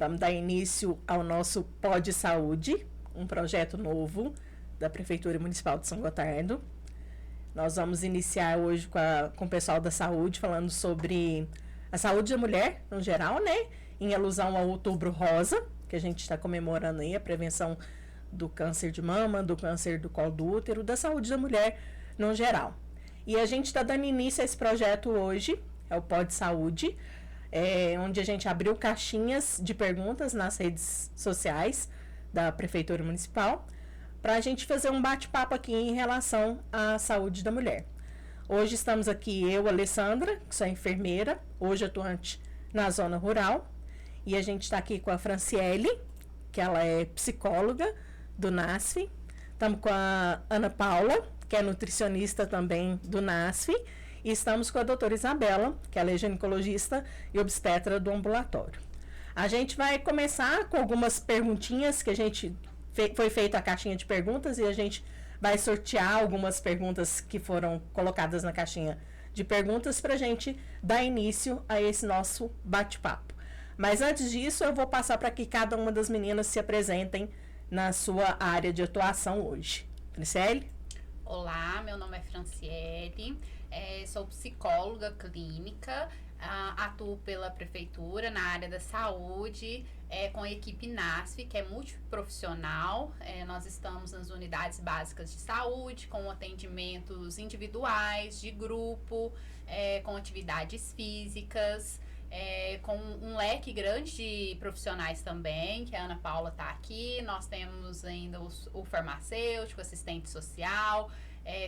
vamos dar início ao nosso Pod Saúde, um projeto novo da Prefeitura Municipal de São Gotardo. Nós vamos iniciar hoje com o pessoal da saúde, falando sobre a saúde da mulher, no geral, né? Em alusão ao Outubro Rosa, que a gente está comemorando aí, a prevenção do câncer de mama, do câncer do colo do útero, da saúde da mulher, no geral. E a gente está dando início a esse projeto hoje, é o Pod Saúde, onde a gente abriu caixinhas de perguntas nas redes sociais da Prefeitura Municipal, para a gente fazer um bate-papo aqui em relação à saúde da mulher. Hoje estamos aqui, eu, Alessandra, que sou enfermeira, hoje atuante na zona rural, e a gente está aqui com a Franciele, que ela é psicóloga do NASF. Estamos com a Ana Paula, que é nutricionista também do NASF. E estamos com a doutora Isabela, que ela é ginecologista e obstetra do ambulatório. A gente vai começar com algumas perguntinhas que a gente foi feita a caixinha de perguntas e a gente vai sortear algumas perguntas que foram colocadas na caixinha de perguntas para a gente dar início a esse nosso bate-papo. Mas antes disso, eu vou passar para que cada uma das meninas se apresentem na sua área de atuação hoje. Franciele? Olá, meu nome é Franciele, sou psicóloga clínica, atuo pela prefeitura na área da saúde, com a equipe NASF, que é multiprofissional. Nós estamos nas unidades básicas de saúde, com atendimentos individuais, de grupo, com atividades físicas, com um leque grande de profissionais também, que a Ana Paula está aqui. Nós temos ainda o farmacêutico, assistente social,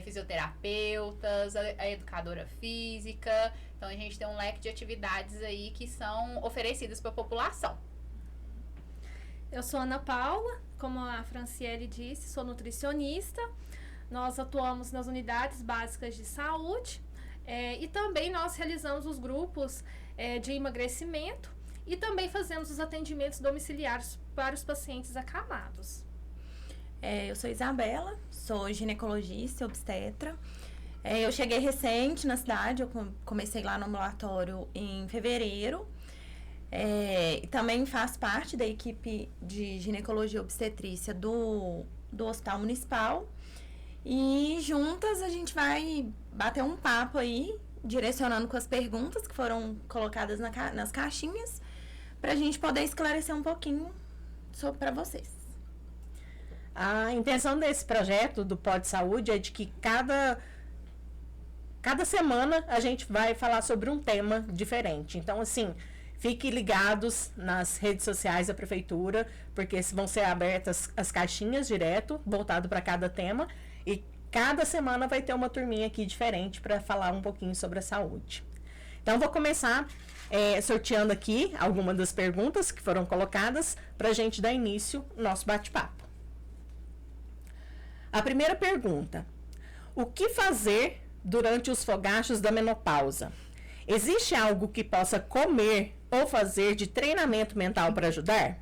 fisioterapeutas, a educadora física. Então a gente tem um leque de atividades aí que são oferecidas para a população. Eu sou Ana Paula, como a Franciele disse, sou nutricionista. Nós atuamos nas unidades básicas de saúde e também nós realizamos os grupos de emagrecimento e também fazemos os atendimentos domiciliares para os pacientes acamados. Eu sou Isabela, sou ginecologista e obstetra. Eu cheguei recente na cidade, eu comecei lá no ambulatório em fevereiro. E também faço parte da equipe de ginecologia e obstetrícia do Hospital Municipal. E juntas a gente vai bater um papo aí, direcionando com as perguntas que foram colocadas nas caixinhas, para a gente poder esclarecer um pouquinho para vocês. A intenção desse projeto do Pod Saúde é de que cada semana a gente vai falar sobre um tema diferente. Então, assim, fiquem ligados nas redes sociais da prefeitura, porque vão ser abertas as caixinhas direto, voltado para cada tema, e cada semana vai ter uma turminha aqui diferente para falar um pouquinho sobre a saúde. Então, vou começar sorteando aqui algumas das perguntas que foram colocadas para a gente dar início ao nosso bate-papo. A primeira pergunta: o que fazer durante os fogachos da menopausa? Existe algo que possa comer ou fazer de treinamento mental para ajudar?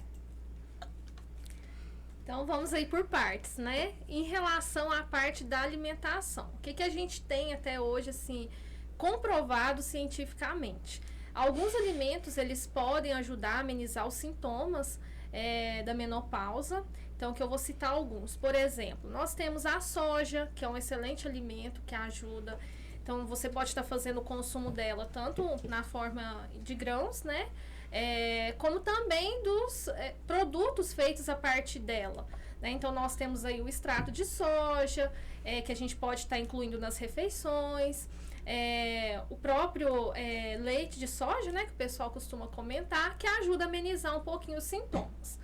Então, vamos aí por partes, né? Em relação à parte da alimentação, o que a gente tem até hoje, assim, comprovado cientificamente? Alguns alimentos, eles podem ajudar a amenizar os sintomas da menopausa. Então, que eu vou citar alguns. Por exemplo, nós temos a soja, que é um excelente alimento que ajuda. Então, você pode estar fazendo o consumo dela tanto na forma de grãos, né? Como também dos produtos feitos a partir dela, né? Então, nós temos aí o extrato de soja, que a gente pode estar incluindo nas refeições. O próprio leite de soja, né? Que o pessoal costuma comentar, que ajuda a amenizar um pouquinho os sintomas.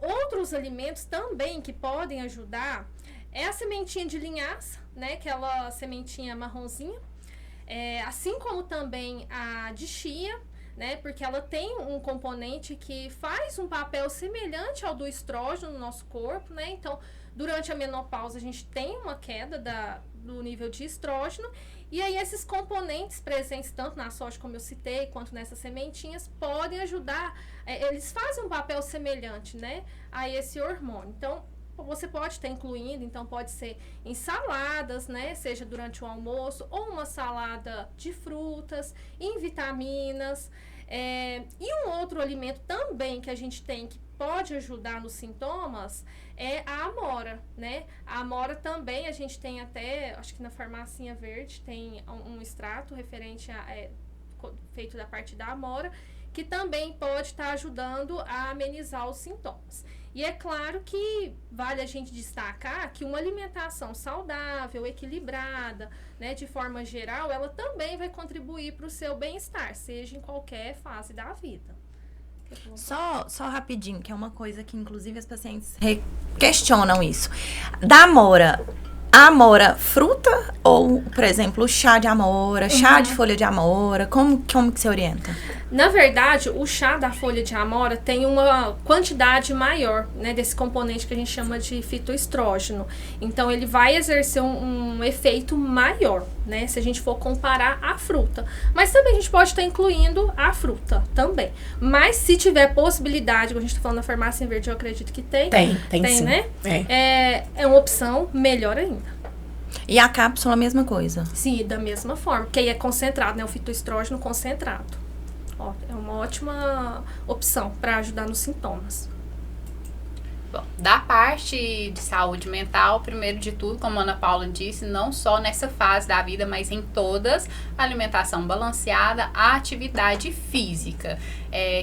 Outros alimentos também que podem ajudar é a sementinha de linhaça, né? Aquela sementinha marronzinha. Assim como também a de chia, né? Porque ela tem um componente que faz um papel semelhante ao do estrógeno no nosso corpo, né? Então, durante a menopausa, a gente tem uma queda do nível de estrógeno, e aí esses componentes presentes tanto na soja, como eu citei, quanto nessas sementinhas, podem ajudar, eles fazem um papel semelhante, né, a esse hormônio. Então, você pode estar incluindo, então pode ser em saladas, né? Seja durante o almoço, ou uma salada de frutas, em vitaminas. E um outro alimento também que a gente tem que pode ajudar nos sintomas é a amora, né? A amora também, a gente tem até, acho que na farmacinha verde tem um extrato referente feito da parte da amora, que também pode estar ajudando a amenizar os sintomas. E é claro que vale a gente destacar que uma alimentação saudável, equilibrada, né, de forma geral, ela também vai contribuir para o seu bem-estar, seja em qualquer fase da vida. Só rapidinho, que é uma coisa que inclusive as pacientes questionam isso. Da amora, a amora fruta ou, por exemplo, chá de amora, chá de folha de amora, como que você orienta? Na verdade, o chá da folha de amora tem uma quantidade maior, né, desse componente que a gente chama de fitoestrógeno. Então, ele vai exercer um efeito maior, né, se a gente for comparar a fruta. Mas também a gente pode estar incluindo a fruta também. Mas se tiver possibilidade, como a gente está falando na farmácia em verde, eu acredito que tem. Tem sim. Né? É uma opção melhor ainda. E a cápsula, a mesma coisa? Sim, da mesma forma, porque aí é concentrado, né, o fitoestrógeno concentrado. É uma ótima opção para ajudar nos sintomas. Bom, da parte de saúde mental, primeiro de tudo, como a Ana Paula disse, não só nessa fase da vida, mas em todas, a alimentação balanceada, a atividade física,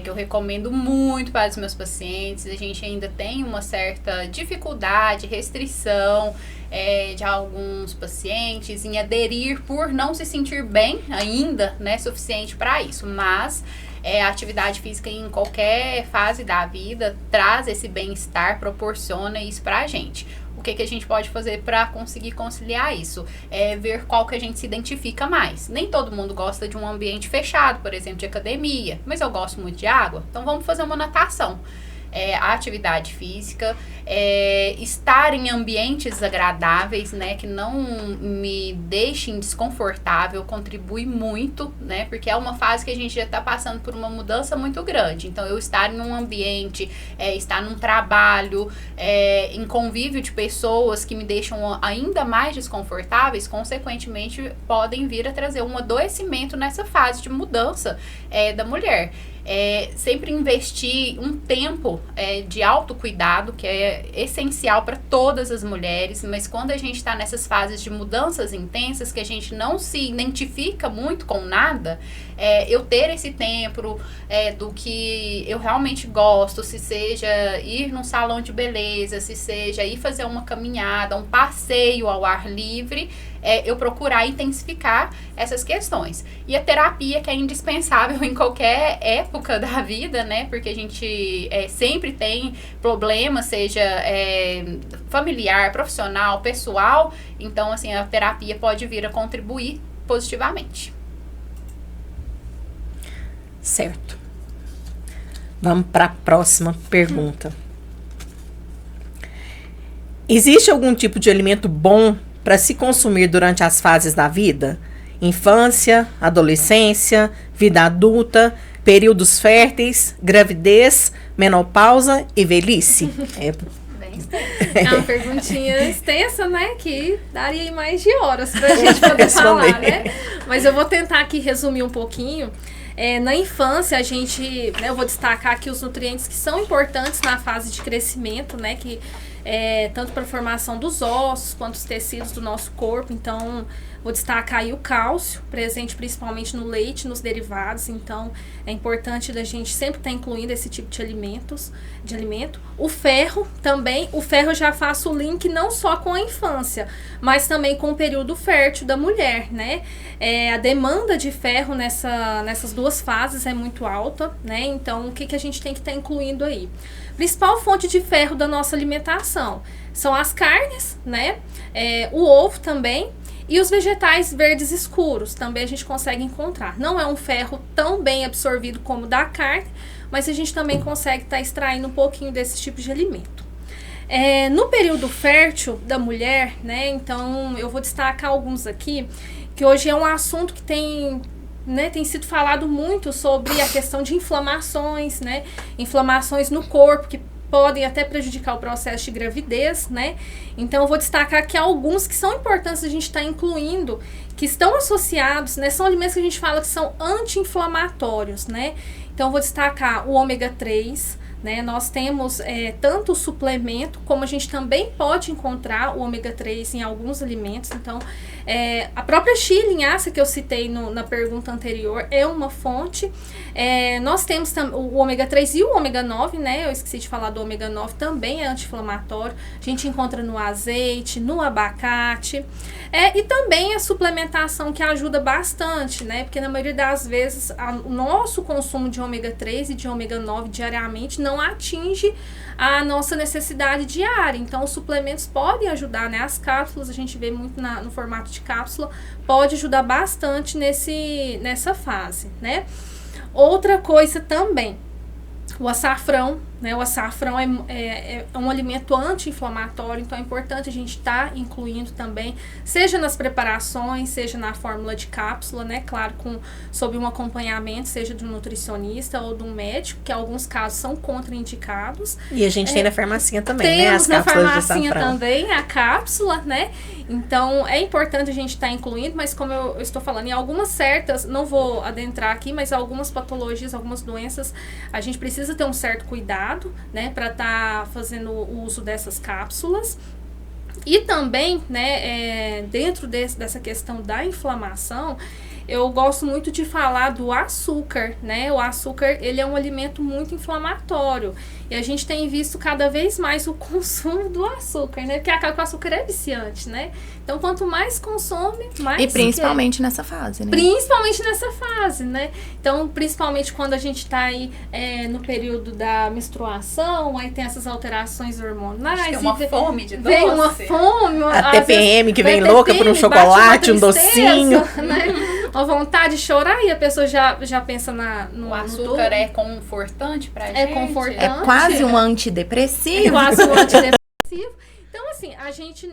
que eu recomendo muito para os meus pacientes. A gente ainda tem uma certa dificuldade, restrição de alguns pacientes em aderir por não se sentir bem ainda, né, suficiente para isso, mas a atividade física em qualquer fase da vida traz esse bem-estar, proporciona isso pra gente. O que a gente pode fazer para conseguir conciliar isso? Ver qual que a gente se identifica mais. Nem todo mundo gosta de um ambiente fechado, por exemplo, de academia, mas eu gosto muito de água, então vamos fazer uma natação. A atividade física, estar em ambientes agradáveis, né, que não me deixem desconfortável, contribui muito, né, porque é uma fase que a gente já está passando por uma mudança muito grande. Então, eu estar em um ambiente, estar num trabalho, em convívio de pessoas que me deixam ainda mais desconfortáveis, consequentemente, podem vir a trazer um adoecimento nessa fase de mudança da mulher. Sempre investir um tempo de autocuidado, que é essencial para todas as mulheres, mas quando a gente está nessas fases de mudanças intensas, que a gente não se identifica muito com nada, eu ter esse tempo do que eu realmente gosto, se seja ir num salão de beleza, se seja ir fazer uma caminhada, um passeio ao ar livre, eu procurar intensificar essas questões. E a terapia, que é indispensável em qualquer época da vida, né? Porque a gente sempre tem problemas, seja familiar, profissional, pessoal. Então, assim, a terapia pode vir a contribuir positivamente. Certo. Vamos para a próxima pergunta. Existe algum tipo de alimento bom para se consumir durante as fases da vida? Infância, adolescência, vida adulta, períodos férteis, gravidez, menopausa e velhice? É uma perguntinha extensa, né? Que daria mais de horas pra gente poder falar, né? Mas eu vou tentar aqui resumir um pouquinho. Na infância, eu vou destacar aqui os nutrientes que são importantes na fase de crescimento, né? Que tanto para a formação dos ossos quanto os tecidos do nosso corpo. Então, vou destacar aí o cálcio, presente principalmente no leite, nos derivados. Então, é importante da gente sempre estar incluindo esse tipo de alimento. O ferro também. O ferro eu já faço o link não só com a infância, mas também com o período fértil da mulher, né? A demanda de ferro nessas duas fases é muito alta, né? Então, o que a gente tem que estar incluindo aí? Principal fonte de ferro da nossa alimentação são as carnes, né? O ovo também. E os vegetais verdes escuros também a gente consegue encontrar. Não é um ferro tão bem absorvido como o da carne, mas a gente também consegue estar extraindo um pouquinho desse tipo de alimento. No período fértil da mulher, né? Então eu vou destacar alguns aqui, que hoje é um assunto que tem sido falado muito sobre a questão de inflamações, né? Inflamações no corpo, que podem até prejudicar o processo de gravidez, né? Então, eu vou destacar aqui alguns que são importantes a gente estar incluindo, que estão associados, né? São alimentos que a gente fala que são anti-inflamatórios, né? Então, eu vou destacar o ômega 3, né? Nós temos tanto o suplemento, como a gente também pode encontrar o ômega 3 em alguns alimentos. Então, a própria chia e linhaça que eu citei na pergunta anterior é uma fonte. Nós temos o ômega 3 e o ômega 9, né? Eu esqueci de falar do ômega 9, também é anti-inflamatório. A gente encontra no azeite, no abacate. E também a suplementação que ajuda bastante, né? Porque na maioria das vezes o nosso consumo de ômega 3 e de ômega 9 diariamente não atinge a nossa necessidade diária. Então, os suplementos podem ajudar, né? As cápsulas, a gente vê muito no formato de cápsula, pode ajudar bastante nessa fase, né? Outra coisa também, o açafrão, né? O açafrão é um alimento anti-inflamatório, então é importante a gente estar incluindo também, seja nas preparações, seja na fórmula de cápsula, né? Claro, sob um acompanhamento, seja de um nutricionista ou de um médico, que em alguns casos são contraindicados. E a gente tem na farmacinha também, né? Temos As na cápsulas de farmacinha açafrão. também a cápsula, né? Então, é importante a gente estar incluindo, mas como eu estou falando, em algumas certas, não vou adentrar aqui, mas algumas patologias, algumas doenças, a gente precisa ter um certo cuidado, né, para estar fazendo o uso dessas cápsulas. E também, né, dentro dessa questão da inflamação, eu gosto muito de falar do açúcar, né? O açúcar, ele é um alimento muito inflamatório. E a gente tem visto cada vez mais o consumo do açúcar, né? Porque acaba que o açúcar é viciante, né? Então, quanto mais consome, mais... E principalmente nessa fase, né? Principalmente nessa fase, né? Então, principalmente quando a gente tá aí no período da menstruação, aí tem essas alterações hormonais. Acho que é uma fome de doce. Vem uma fome. A TPM que vem louca por um chocolate, um docinho. Né? Uma vontade de chorar e a pessoa já pensa no O açúcar é confortante pra gente? É confortante. É quase um antidepressivo. Quase um antidepressivo. Então, assim, a gente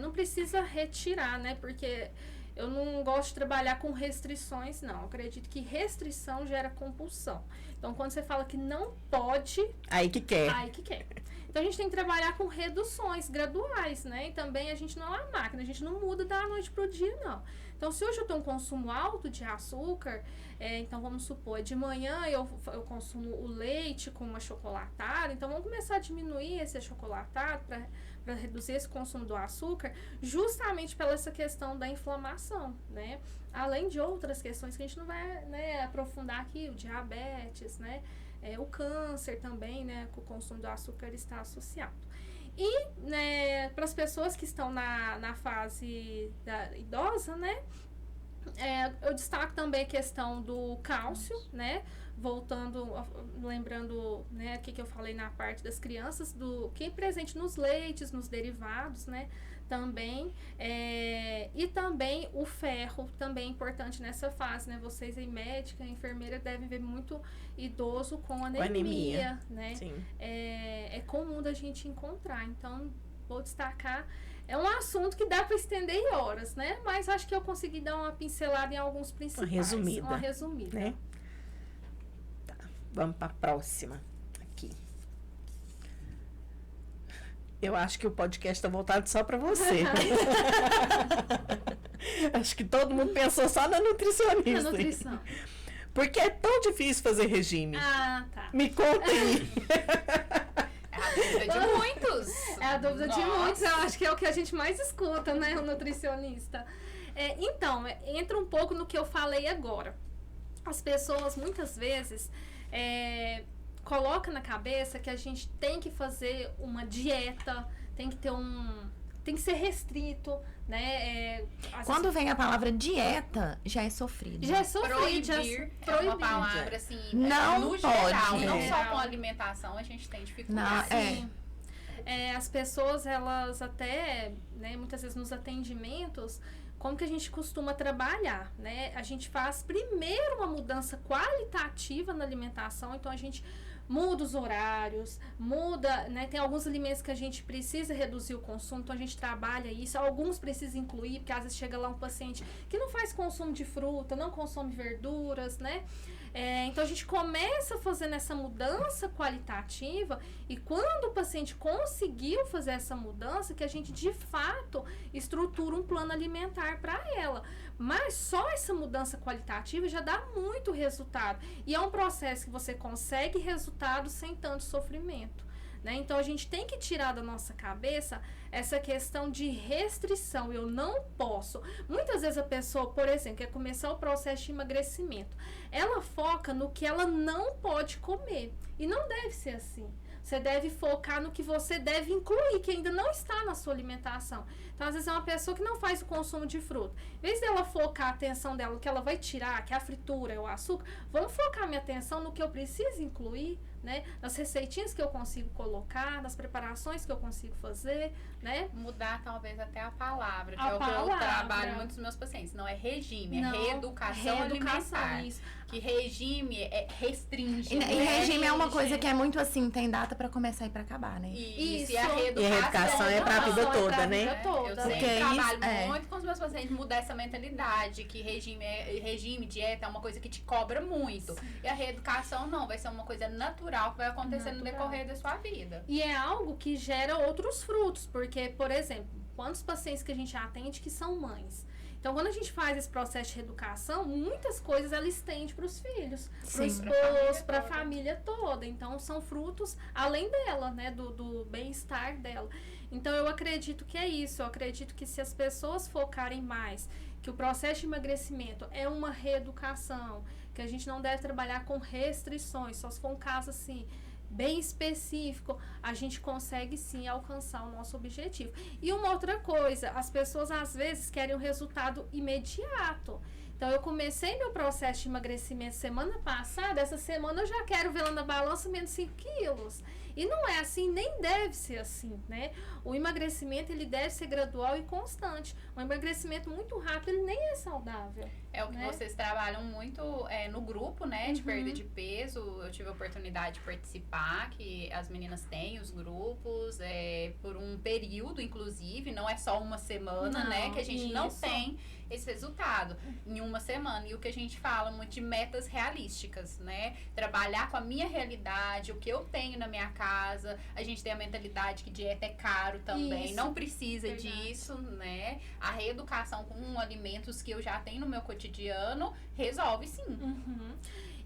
não precisa retirar, né? Porque eu não gosto de trabalhar com restrições, não. Eu acredito que restrição gera compulsão. Então, quando você fala que não pode... Aí que quer. Aí que quer. Então, a gente tem que trabalhar com reduções graduais, né? E também a gente não é uma máquina, a gente não muda da noite pro dia, não. Então, se hoje eu tenho um consumo alto de açúcar, então vamos supor, de manhã eu consumo o leite com uma chocolatada, então vamos começar a diminuir esse achocolatado para reduzir esse consumo do açúcar, justamente pela essa questão da inflamação, né? Além de outras questões que a gente não vai, né, aprofundar aqui, o diabetes, né? O câncer também, né? Com o consumo do açúcar está associado. E, né, para as pessoas que estão na fase da idosa, né, eu destaco também a questão do cálcio, né, lembrando, né, o que eu falei na parte das crianças, que é presente nos leites, nos derivados, né, também, e também o ferro, também é importante nessa fase, né, vocês aí, médica, enfermeira, devem ver muito idoso com anemia, né, Sim. É comum da gente encontrar, então, vou destacar, é um assunto que dá para estender em horas, né, mas acho que eu consegui dar uma pincelada em alguns principais. Uma resumida. Né? Tá, vamos para a próxima. Aqui. Eu acho que o podcast está voltado só para você. Acho que todo mundo pensou só na nutricionista. Na nutrição. Porque é tão difícil fazer regime. Ah, tá. Me conta aí. É a dúvida de muitos. É a dúvida de muitos. Eu acho que é o que a gente mais escuta, né? O nutricionista. Então, entra um pouco no que eu falei agora. As pessoas, muitas vezes, colocam na cabeça que a gente tem que fazer uma dieta, tem que ser restrito, né? Quando vem a palavra dieta, já é sofrido. Já é sofrido. Proibir é uma palavra, assim, não no pode. geral, não só com alimentação, a gente tem dificuldade. Sim. As pessoas, elas até, né, muitas vezes nos atendimentos, como que a gente costuma trabalhar, né? A gente faz primeiro uma mudança qualitativa na alimentação, então a gente muda os horários, muda, né? Tem alguns alimentos que a gente precisa reduzir o consumo, então a gente trabalha isso. Alguns precisa incluir, porque às vezes chega lá um paciente que não faz consumo de fruta, não consome verduras, né? Então a gente começa fazendo essa mudança qualitativa e quando o paciente conseguiu fazer essa mudança, que a gente de fato estrutura um plano alimentar para ela. Mas só essa mudança qualitativa já dá muito resultado. E é um processo que você consegue resultado sem tanto sofrimento, né? Então a gente tem que tirar da nossa cabeça essa questão de restrição. Eu não posso. Muitas vezes a pessoa, por exemplo, quer começar o processo de emagrecimento. Ela foca no que ela não pode comer. E não deve ser assim. Você deve focar no que você deve incluir, que ainda não está na sua alimentação. Então, às vezes, é uma pessoa que não faz o consumo de fruta. Em vez dela focar a atenção dela no que ela vai tirar, que é a fritura, é o açúcar, vamos focar minha atenção no que eu preciso incluir, né? Nas receitinhas que eu consigo colocar, nas preparações que eu consigo fazer, né? Mudar talvez até a palavra, que é o que eu trabalho muito com meus pacientes. Não é regime, é reeducação alimentar. Isso. Que regime restringe. E regime é uma coisa que é muito assim, tem data pra começar e pra acabar, né? Isso. E a reeducação é pra vida toda, né? Eu sempre trabalho muito com os meus pacientes mudar essa mentalidade, que regime, dieta é uma coisa que te cobra muito. Sim. E a reeducação não, vai ser uma coisa natural que vai acontecer no decorrer da sua vida. E é algo que gera outros frutos, porque, por exemplo, quantos pacientes que a gente atende que são mães? Então, quando a gente faz esse processo de reeducação, muitas coisas ela estende para os filhos, para o esposo, para a família toda. Então, são frutos além dela, né, do bem-estar dela. Então, eu acredito que é isso. Eu acredito que se as pessoas focarem mais, que o processo de emagrecimento é uma reeducação, que a gente não deve trabalhar com restrições, só se for um caso assim bem específico, a gente consegue sim alcançar o nosso objetivo. E uma outra coisa, as pessoas às vezes querem um resultado imediato. Então, eu comecei meu processo de emagrecimento semana passada, essa semana eu já quero ver lá na balança menos 5 quilos. E não é assim, nem deve ser assim, né? O emagrecimento, ele deve ser gradual e constante. Um emagrecimento muito rápido, ele nem é saudável. É o que vocês trabalham muito no grupo, né? De perda de peso. Eu tive a oportunidade de participar, que as meninas têm os grupos, por um período, inclusive. Não é só uma semana, né? Que a gente não tem esse resultado em uma semana. E o que a gente fala muito de metas realísticas, né? Trabalhar com a minha realidade, o que eu tenho na minha casa. A gente tem a mentalidade que dieta é caro também. Não precisa disso, né? A reeducação com alimentos que eu já tenho no meu cotidiano resolve sim.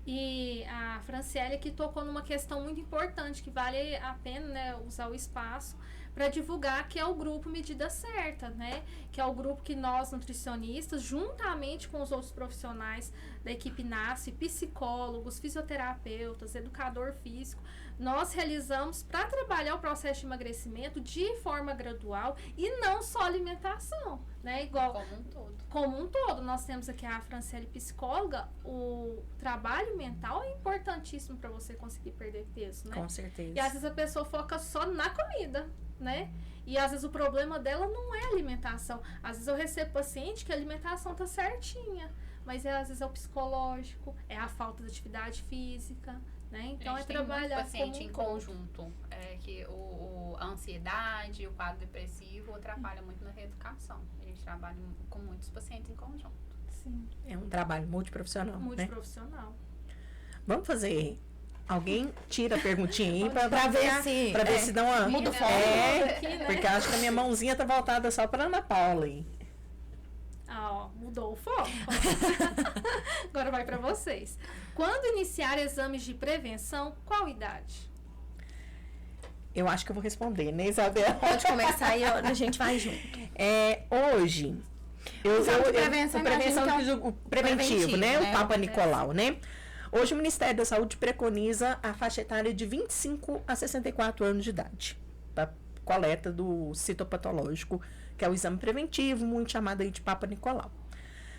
E a Franciele aqui tocou numa questão muito importante, que vale a pena, né, usar o espaço para divulgar, que é o grupo Medida Certa, né? Que é o grupo que nós, nutricionistas, juntamente com os outros profissionais da equipe NASF, psicólogos, fisioterapeutas, educador físico, nós realizamos para trabalhar o processo de emagrecimento de forma gradual e não só alimentação, né? Igual como um todo. Nós temos aqui a Franciele psicóloga. O trabalho mental é importantíssimo para você conseguir perder peso, né? Com certeza. E às vezes a pessoa foca só na comida, né? E às vezes o problema dela não é a alimentação. Às vezes eu recebo paciente que a alimentação tá certinha, mas às vezes é o psicológico, é a falta de atividade física, né? Então é trabalhar muito paciente em conjunto, que a ansiedade, o quadro depressivo atrapalha muito na reeducação. A gente trabalha com muitos pacientes em conjunto. Sim. É um trabalho multiprofissional, multiprofissional. Vamos fazer... Alguém tira a perguntinha aí pra ver se dá uma... Muda o foco. Aqui, né? Porque eu acho que a minha mãozinha tá voltada só pra Ana Paula aí. Mudou o foco. Agora vai pra vocês. Quando iniciar exames de prevenção, qual idade? Eu acho que eu vou responder, né, Isabela? Pode começar e a gente vai junto. Hoje... o preventivo, né? O Papa Nicolau, né? Hoje o Ministério da Saúde preconiza a faixa etária de 25 a 64 anos de idade para coleta do citopatológico, que é o exame preventivo, muito chamado aí de Papa Nicolau.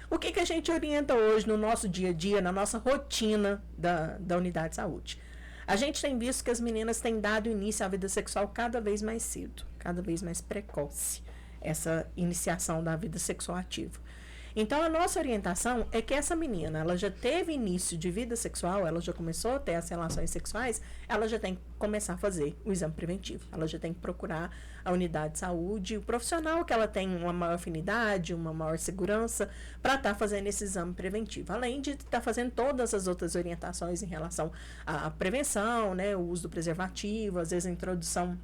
O que a gente orienta hoje no nosso dia a dia, na nossa rotina da unidade de saúde? A gente tem visto que as meninas têm dado início à vida sexual cada vez mais cedo, cada vez mais precoce, essa iniciação da vida sexual ativa. Então, a nossa orientação é que essa menina, ela já teve início de vida sexual, ela já começou a ter as relações sexuais, ela já tem que começar a fazer o exame preventivo. Ela já tem que procurar a unidade de saúde, o profissional que ela tem uma maior afinidade, uma maior segurança, para estar fazendo esse exame preventivo. Além de estar fazendo todas as outras orientações em relação à prevenção, né, o uso do preservativo, às vezes a introdução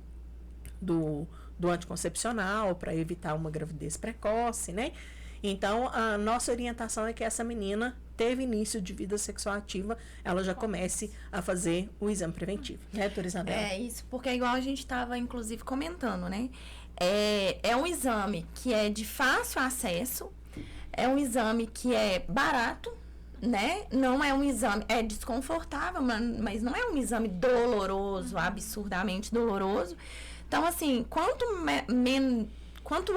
do anticoncepcional para evitar uma gravidez precoce, né? Então, a nossa orientação é que essa menina teve início de vida sexual ativa, ela já comece a fazer o exame preventivo. Né, doutora Isabela? É isso, porque igual a gente estava, inclusive, comentando, né? É um exame que é de fácil acesso, é um exame que é barato, né? Não é um exame, é desconfortável, mas não é um exame doloroso, absurdamente doloroso. Então, assim, quanto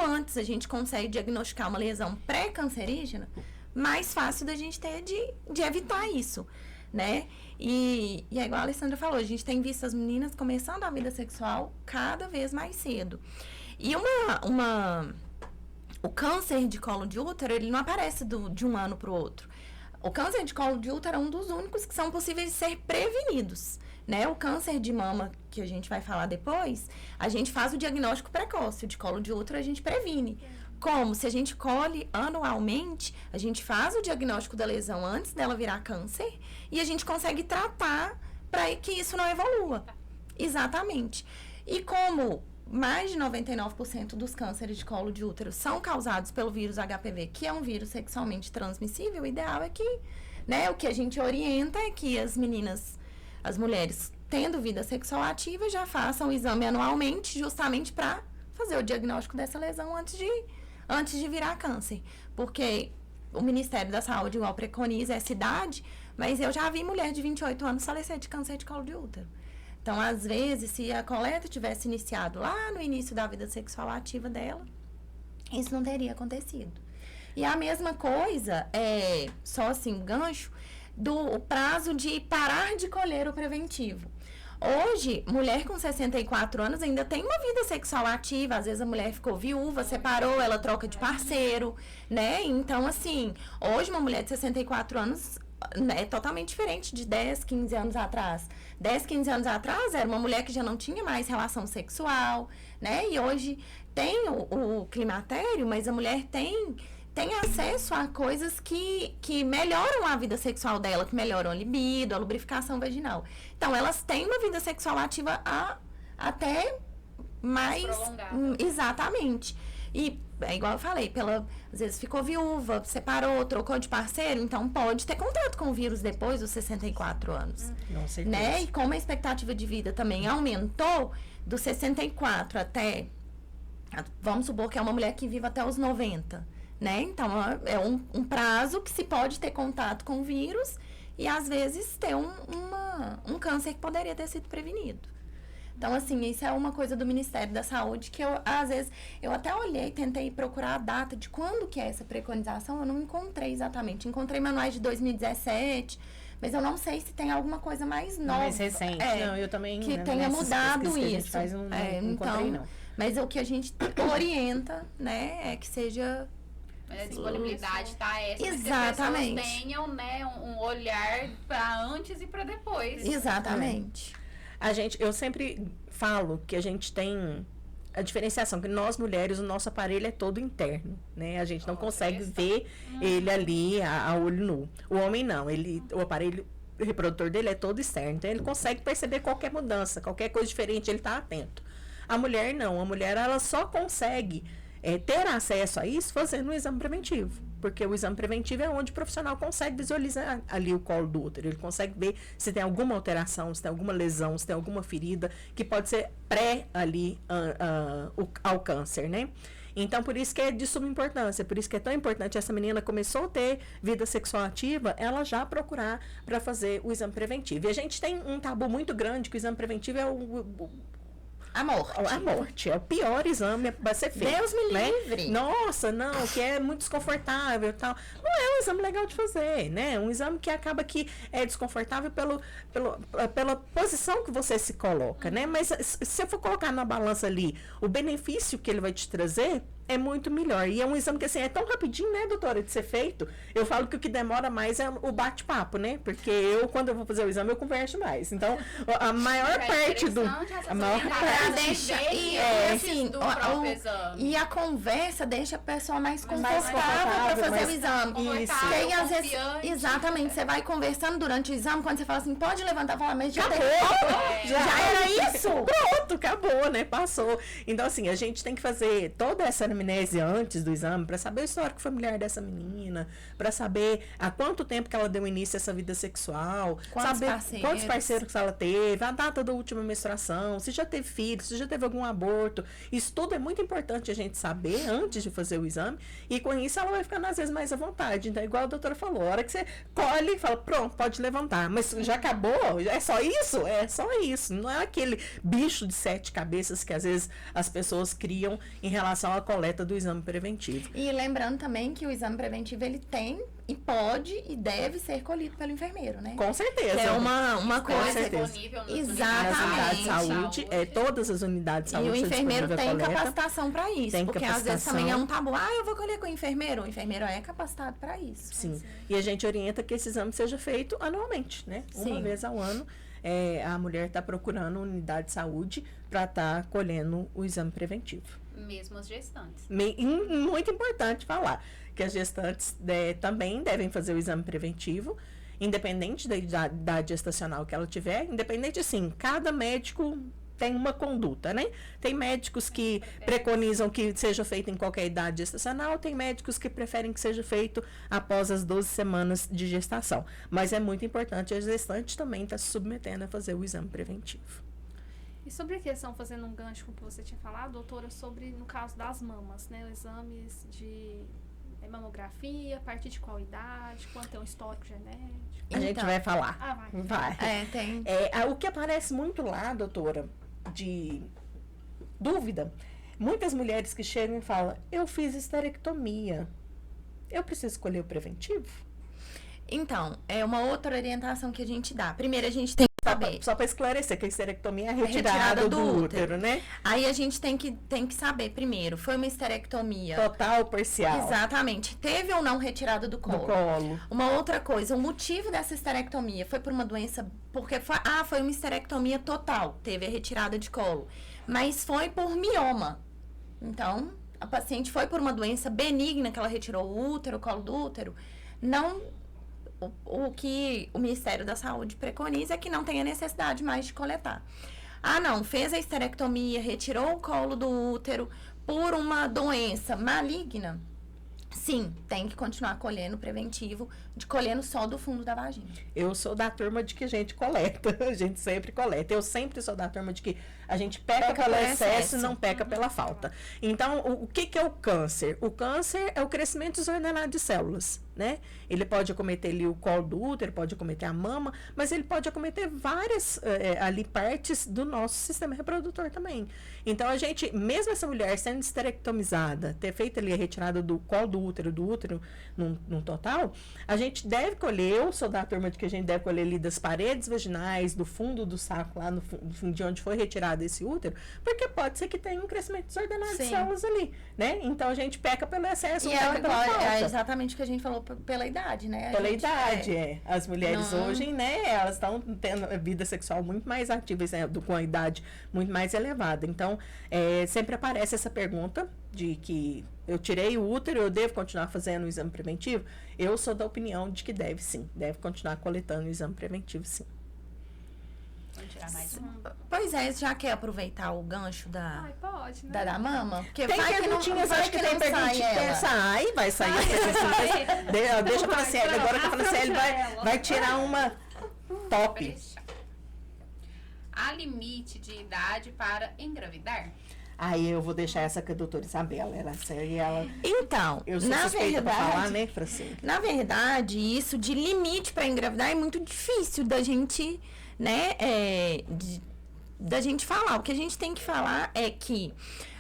antes a gente consegue diagnosticar uma lesão pré-cancerígena, mais fácil da gente ter de evitar isso, né? E é igual a Alessandra falou, a gente tem visto as meninas começando a vida sexual cada vez mais cedo. E o câncer de colo de útero, ele não aparece de um ano para o outro. O câncer de colo de útero é um dos únicos que são possíveis de ser prevenidos, né? O câncer de mama, que a gente vai falar depois, a gente faz o diagnóstico precoce. O de colo de útero a gente previne. Como? Se a gente colhe anualmente, a gente faz o diagnóstico da lesão antes dela virar câncer e a gente consegue tratar para que isso não evolua. Exatamente. E como mais de 99% dos cânceres de colo de útero são causados pelo vírus HPV, que é um vírus sexualmente transmissível, o ideal é que, né, o que a gente orienta é que as mulheres tendo vida sexual ativa já façam o exame anualmente, justamente para fazer o diagnóstico dessa lesão antes de virar câncer. Porque o Ministério da Saúde igual preconiza essa idade, mas eu já vi mulher de 28 anos falecer de câncer de colo de útero. Então, às vezes, se a coleta tivesse iniciado lá no início da vida sexual ativa dela, isso não teria acontecido. E a mesma coisa, só assim, gancho, do prazo de parar de colher o preventivo. Hoje, mulher com 64 anos ainda tem uma vida sexual ativa. Às vezes a mulher ficou viúva, separou, ela troca de parceiro, né? Então, assim, hoje uma mulher de 64 anos é totalmente diferente de 10, 15 anos atrás. 10, 15 anos atrás era uma mulher que já não tinha mais relação sexual, né? E hoje tem o climatério, mas a mulher tem acesso a coisas que melhoram a vida sexual dela, que melhoram a libido, a lubrificação vaginal. Então, elas têm uma vida sexual ativa até mais... Exatamente. E, é igual eu falei, às vezes ficou viúva, separou, trocou de parceiro, então pode ter contato com o vírus depois dos 64 anos. Com certeza. Né? E como a expectativa de vida também aumentou, dos 64 até... Vamos supor que é uma mulher que vive até os 90, né? Então, é um prazo que se pode ter contato com o vírus e, às vezes, ter um câncer que poderia ter sido prevenido. Então, assim, isso é uma coisa do Ministério da Saúde que às vezes, eu até olhei, tentei procurar a data de quando que é essa preconização, eu não encontrei exatamente. Encontrei manuais de 2017, mas eu não sei se tem alguma coisa mais nova. Mais recente. Não, eu também... Que tenha mudado isso. Que a gente faz, não encontrei, não. Mas o que a gente orienta, né, é que seja... A disponibilidade tá essa, exatamente. Que as pessoas tenham, né, um olhar para antes e para depois. Exatamente. Eu sempre falo que a gente tem a diferenciação, que nós mulheres, o nosso aparelho é todo interno, né? A gente não consegue ver ele ali a olho nu. O homem não, o aparelho reprodutor dele é todo externo, então ele consegue perceber qualquer mudança, qualquer coisa diferente, ele tá atento. A mulher não, a mulher ela só consegue ter acesso a isso fazendo um exame preventivo. Porque o exame preventivo é onde o profissional consegue visualizar ali o colo do útero. Ele consegue ver se tem alguma alteração, se tem alguma lesão, se tem alguma ferida, que pode ser pré ali ao câncer, né? Então, por isso que é de suma importância, por isso que é tão importante essa menina começou a ter vida sexual ativa, ela já procurar para fazer o exame preventivo. E a gente tem um tabu muito grande, que o exame preventivo é a morte. É o pior exame a ser feito. Deus me livre. Né? Nossa, não, que é muito desconfortável e tal. Não é um exame legal de fazer, né? Um exame que acaba que é desconfortável pela posição que você se coloca, né? Mas se eu for colocar na balança ali o benefício que ele vai te trazer, é muito melhor. E é um exame que, assim, é tão rapidinho, né, doutora, de ser feito. Eu falo que o que demora mais é o bate-papo, né? Porque quando eu vou fazer o exame, eu converso mais. Então, a maior parte do... A maior parte... E a conversa deixa a pessoa mais confortável para fazer o exame. Isso. E aí, às vezes, exatamente, você vai conversando durante o exame, quando você fala assim, pode levantar e falar, mas já já era isso? Pronto, acabou, né? Passou. Então, assim, a gente tem que fazer toda essa anamnese antes do exame para saber o histórico familiar dessa menina, para saber há quanto tempo que ela deu início a essa vida sexual, quantos parceiros ela teve, a data da última menstruação, se já teve filho, se já teve algum aborto. Isso tudo é muito importante a gente saber antes de fazer o exame, e com isso ela vai ficando às vezes mais à vontade. Então, igual a doutora falou, a hora que você colhe e fala, pronto, pode levantar. Mas já acabou? É só isso? É só isso. Não é aquele bicho de 7 cabeças que às vezes as pessoas criam em relação à coleta do exame preventivo. E lembrando também que o exame preventivo, ele tem e pode e deve ser colhido pelo enfermeiro, né? Com certeza. Que é uma coisa... Disponível nas Exatamente. unidades de saúde, todas as unidades de saúde. E o enfermeiro tem coleta. capacitação para isso. Tem porque capacitação. às vezes também é um tabu. Eu vou colher com o enfermeiro. O enfermeiro é capacitado para isso. Sim. E a gente orienta que esse exame seja feito anualmente, né? Sim. Uma vez ao ano. A mulher está procurando unidade de saúde para estar colhendo o exame preventivo. Mesmo as gestantes. Muito importante falar que as gestantes também devem fazer o exame preventivo, independente da idade gestacional que ela tiver, independente, assim, cada médico tem uma conduta, né? Tem médicos que preconizam que seja feito em qualquer idade gestacional, tem médicos que preferem que seja feito após as 12 semanas de gestação. Mas é muito importante a gestante também estar se submetendo a fazer o exame preventivo. E sobre a questão, fazendo um gancho com o que você tinha falado, doutora, sobre, no caso das mamas, né? Exames de mamografia, a partir de qual idade, quanto tem um histórico genético. A gente vai falar. Vai. Tem. O que aparece muito lá, doutora, de dúvida, muitas mulheres que chegam e falam, eu fiz esterectomia, eu preciso escolher o preventivo? Então, é uma outra orientação que a gente dá. Primeiro, a gente tem que saber... Só para esclarecer, que a esterectomia é a retirada do útero, né? Aí a gente tem que saber, primeiro, foi uma esterectomia... Total, parcial. Exatamente. Teve ou não retirada do colo? Uma outra coisa, o motivo dessa esterectomia foi por uma doença... Porque foi uma esterectomia total, teve a retirada de colo. Mas foi por mioma. Então, a paciente foi por uma doença benigna, que ela retirou o útero, o colo do útero. Não... O que o Ministério da Saúde preconiza é que não tenha necessidade mais de coletar. Não, fez a esterectomia, retirou o colo do útero por uma doença maligna. Sim, tem que continuar colhendo preventivo, colhendo só do fundo da vagina. Eu sou da turma de que a gente coleta, a gente sempre coleta. Eu sempre sou da turma de que a gente peca pelo excesso e não peca pela falta. Então, o que é o câncer? O câncer é o crescimento desordenado de células, né? Ele pode acometer ali o colo do útero, pode acometer a mama, mas ele pode acometer várias ali partes do nosso sistema reprodutor também. Então, a gente, mesmo essa mulher sendo esterectomizada, ter feito ali a retirada do colo do útero num total, a gente deve colher, eu sou da turma de que a gente deve colher ali das paredes vaginais, do fundo do saco, lá no fundo de onde foi retirado esse útero, porque pode ser que tenha um crescimento desordenado de células ali, né? Então a gente peca pelo excesso, e peca pela falta. É exatamente o que a gente falou pela idade, né? Pela idade, As mulheres hoje, né, elas estão tendo a vida sexual muito mais ativa, com a idade muito mais elevada. Então, sempre aparece essa pergunta de que eu tirei o útero, eu devo continuar fazendo o exame preventivo? Eu sou da opinião de que deve sim, deve continuar coletando o exame preventivo, sim. Vamos tirar mais um. Pois é, já quer aproveitar o gancho pode, né? da mama? Porque tem perguntinhas, acho que tem perguntinhas. Vai sair as perguntinhas. Deixa a Franciele, agora que a Franciele vai tirar uma top. Há limite de idade para engravidar? Aí eu vou deixar essa com a doutora Isabela. Então, eu sou suspeita pra falar, né, Francine? Na verdade, isso de limite para engravidar é muito difícil da gente, né, da gente falar. O que a gente tem que falar é que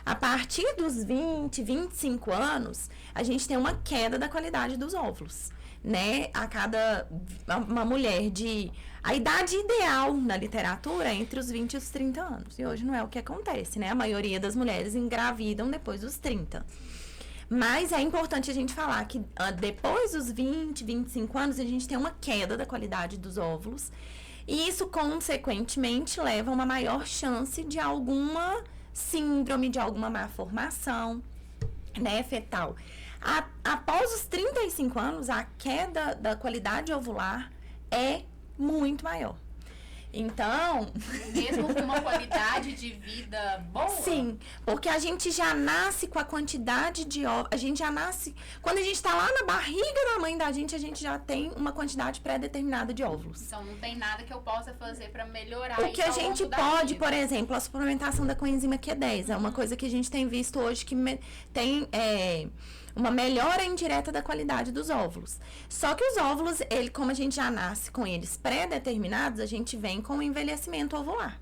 a partir dos 20, 25 anos, a gente tem uma queda da qualidade dos óvulos, né? Uma mulher a idade ideal na literatura é entre os 20 e os 30 anos. E hoje não é o que acontece, né? A maioria das mulheres engravidam depois dos 30. Mas é importante a gente falar que depois dos 20, 25 anos, a gente tem uma queda da qualidade dos óvulos. E isso, consequentemente, leva a uma maior chance de alguma síndrome, de alguma malformação, né, fetal. Após os 35 anos, a queda da qualidade ovular é muito maior. Então... Mesmo com uma qualidade de vida boa? Sim, porque a gente já nasce com a quantidade de óvulos. A gente já nasce... Quando a gente tá lá na barriga da mãe da gente, a gente já tem uma quantidade pré-determinada de óvulos. Então não tem nada que eu possa fazer para melhorar o isso que a ao gente longo da pode, vida. por exemplo, a suplementação da coenzima Q10. É uma coisa que a gente tem visto hoje que tem... uma melhora indireta da qualidade dos óvulos. Só que os óvulos, como a gente já nasce com eles pré-determinados, a gente vem com o envelhecimento ovular.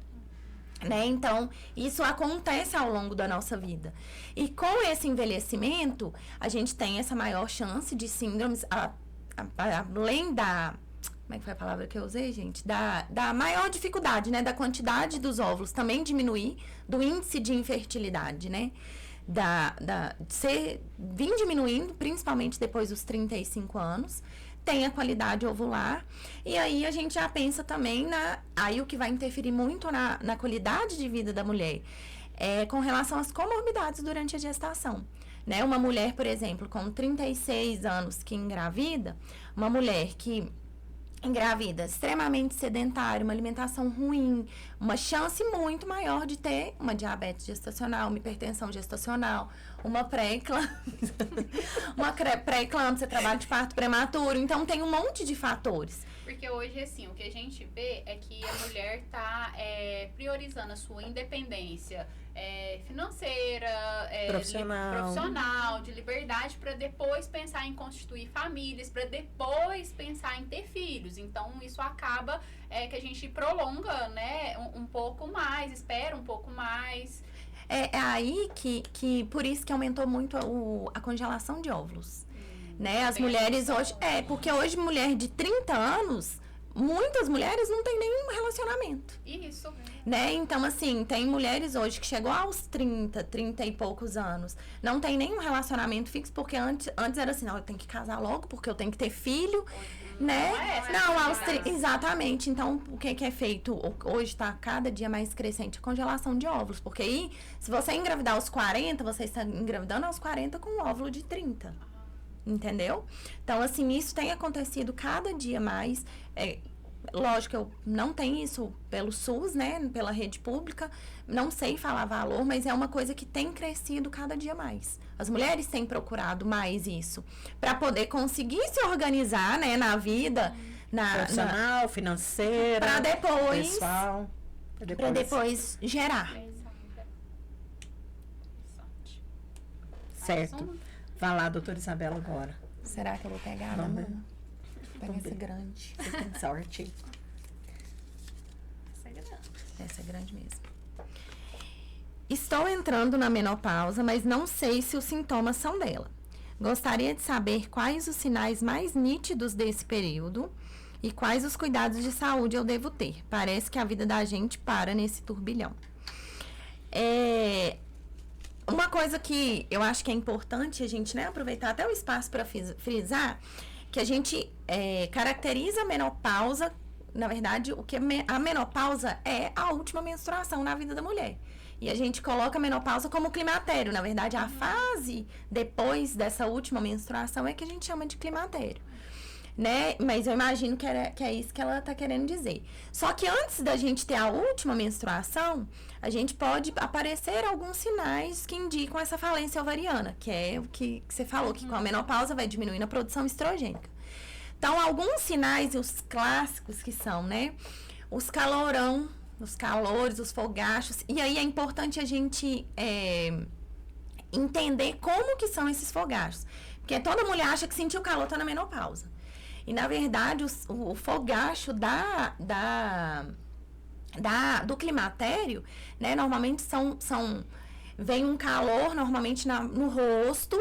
Né? Então, isso acontece ao longo da nossa vida. E com esse envelhecimento, a gente tem essa maior chance de síndromes, além da... Como é que foi a palavra que eu usei, gente? Da maior dificuldade, né? Da quantidade dos óvulos também diminuir, do índice de infertilidade, né? Vem diminuindo, principalmente depois dos 35 anos, tem a qualidade ovular, e aí a gente já pensa também aí o que vai interferir muito na qualidade de vida da mulher, com relação às comorbidades durante a gestação. Né? Uma mulher, por exemplo, com 36 anos que engravida, uma mulher que engravida extremamente sedentária, uma alimentação ruim, uma chance muito maior de ter uma diabetes gestacional, uma hipertensão gestacional, uma pré-eclâmpsia, trabalho de parto prematuro. Então, tem um monte de fatores. Porque hoje, assim, o que a gente vê é que a mulher tá priorizando a sua independência financeira, profissional, de liberdade, para depois pensar em constituir famílias, para depois pensar em ter filhos. Então, isso acaba que a gente prolonga, né, um pouco mais, espera um pouco mais. É aí que por isso que aumentou muito a congelação de óvulos. Né? As mulheres hoje... porque hoje mulher de 30 anos, muitas mulheres não têm nenhum relacionamento. Isso. Né? Então, assim, tem mulheres hoje que chegou aos 30 e poucos anos, não tem nenhum relacionamento fixo, porque antes era assim, não, eu tenho que casar logo, porque eu tenho que ter filho, né? Exatamente. Então, o que é feito? Hoje está cada dia mais crescente a congelação de óvulos, porque aí, se você engravidar aos 40, você está engravidando aos 40 com um óvulo de 30. Entendeu? Então, assim, isso tem acontecido cada dia mais. Lógico, eu não tenho isso pelo SUS, né? Pela rede pública. Não sei falar valor, mas é uma coisa que tem crescido cada dia mais. As mulheres têm procurado mais isso. Para poder conseguir se organizar, né? Na vida. Profissional, financeira. Para depois. Pessoal. Para depois gerar. Certo. Vai lá, doutora Isabela, agora. Será que eu vou pegar? Vamos ver. Pega essa grande. Você tem sorte. Essa é grande. Essa é grande mesmo. Estou entrando na menopausa, mas não sei se os sintomas são dela. Gostaria de saber quais os sinais mais nítidos desse período e quais os cuidados de saúde eu devo ter. Parece que a vida da gente para nesse turbilhão. Uma coisa que eu acho que é importante a gente, né, aproveitar até o espaço para frisar, que a gente caracteriza a menopausa, na verdade, o que a menopausa é a última menstruação na vida da mulher. E a gente coloca a menopausa como climatério. Na verdade, a fase depois dessa última menstruação é que a gente chama de climatério. Né? Mas eu imagino que é isso que ela está querendo dizer. Só que antes da gente ter a última menstruação, a gente pode aparecer alguns sinais que indicam essa falência ovariana, que é o que você falou, que com a menopausa vai diminuindo a produção estrogênica. Então, alguns sinais, e os clássicos que são, né? Os calores, os fogachos. E aí é importante a gente entender como que são esses fogachos. Porque toda mulher acha que sentiu calor está na menopausa. E, na verdade, o fogacho do climatério, né, normalmente vem um calor, normalmente no rosto,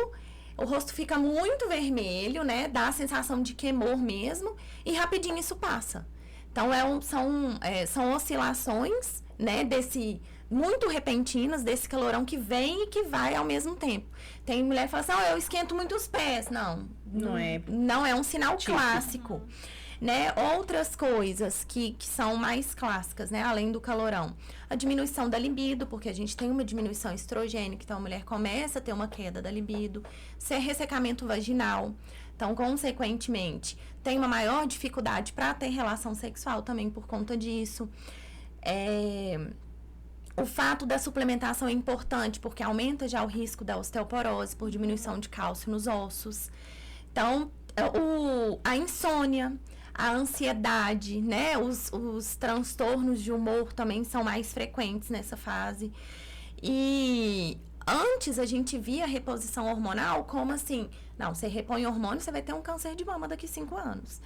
o rosto fica muito vermelho, né, dá a sensação de queimor mesmo, e rapidinho isso passa. Então, são oscilações né, muito repentinas, desse calorão que vem e que vai ao mesmo tempo. Tem mulher que fala assim, eu esquento muito os pés. Não é um sinal clássico. Né? Outras coisas que são mais clássicas, né? Além do calorão. A diminuição da libido, porque a gente tem uma diminuição estrogênica, então a mulher começa a ter uma queda da libido. Ressecamento vaginal. Então, consequentemente, tem uma maior dificuldade para ter relação sexual também por conta disso. O fato da suplementação é importante, porque aumenta já o risco da osteoporose por diminuição de cálcio nos ossos. Então, a insônia, a ansiedade, né? Os transtornos de humor também são mais frequentes nessa fase. E antes a gente via a reposição hormonal como assim, não, você repõe hormônio, você vai ter um câncer de mama daqui 5 anos.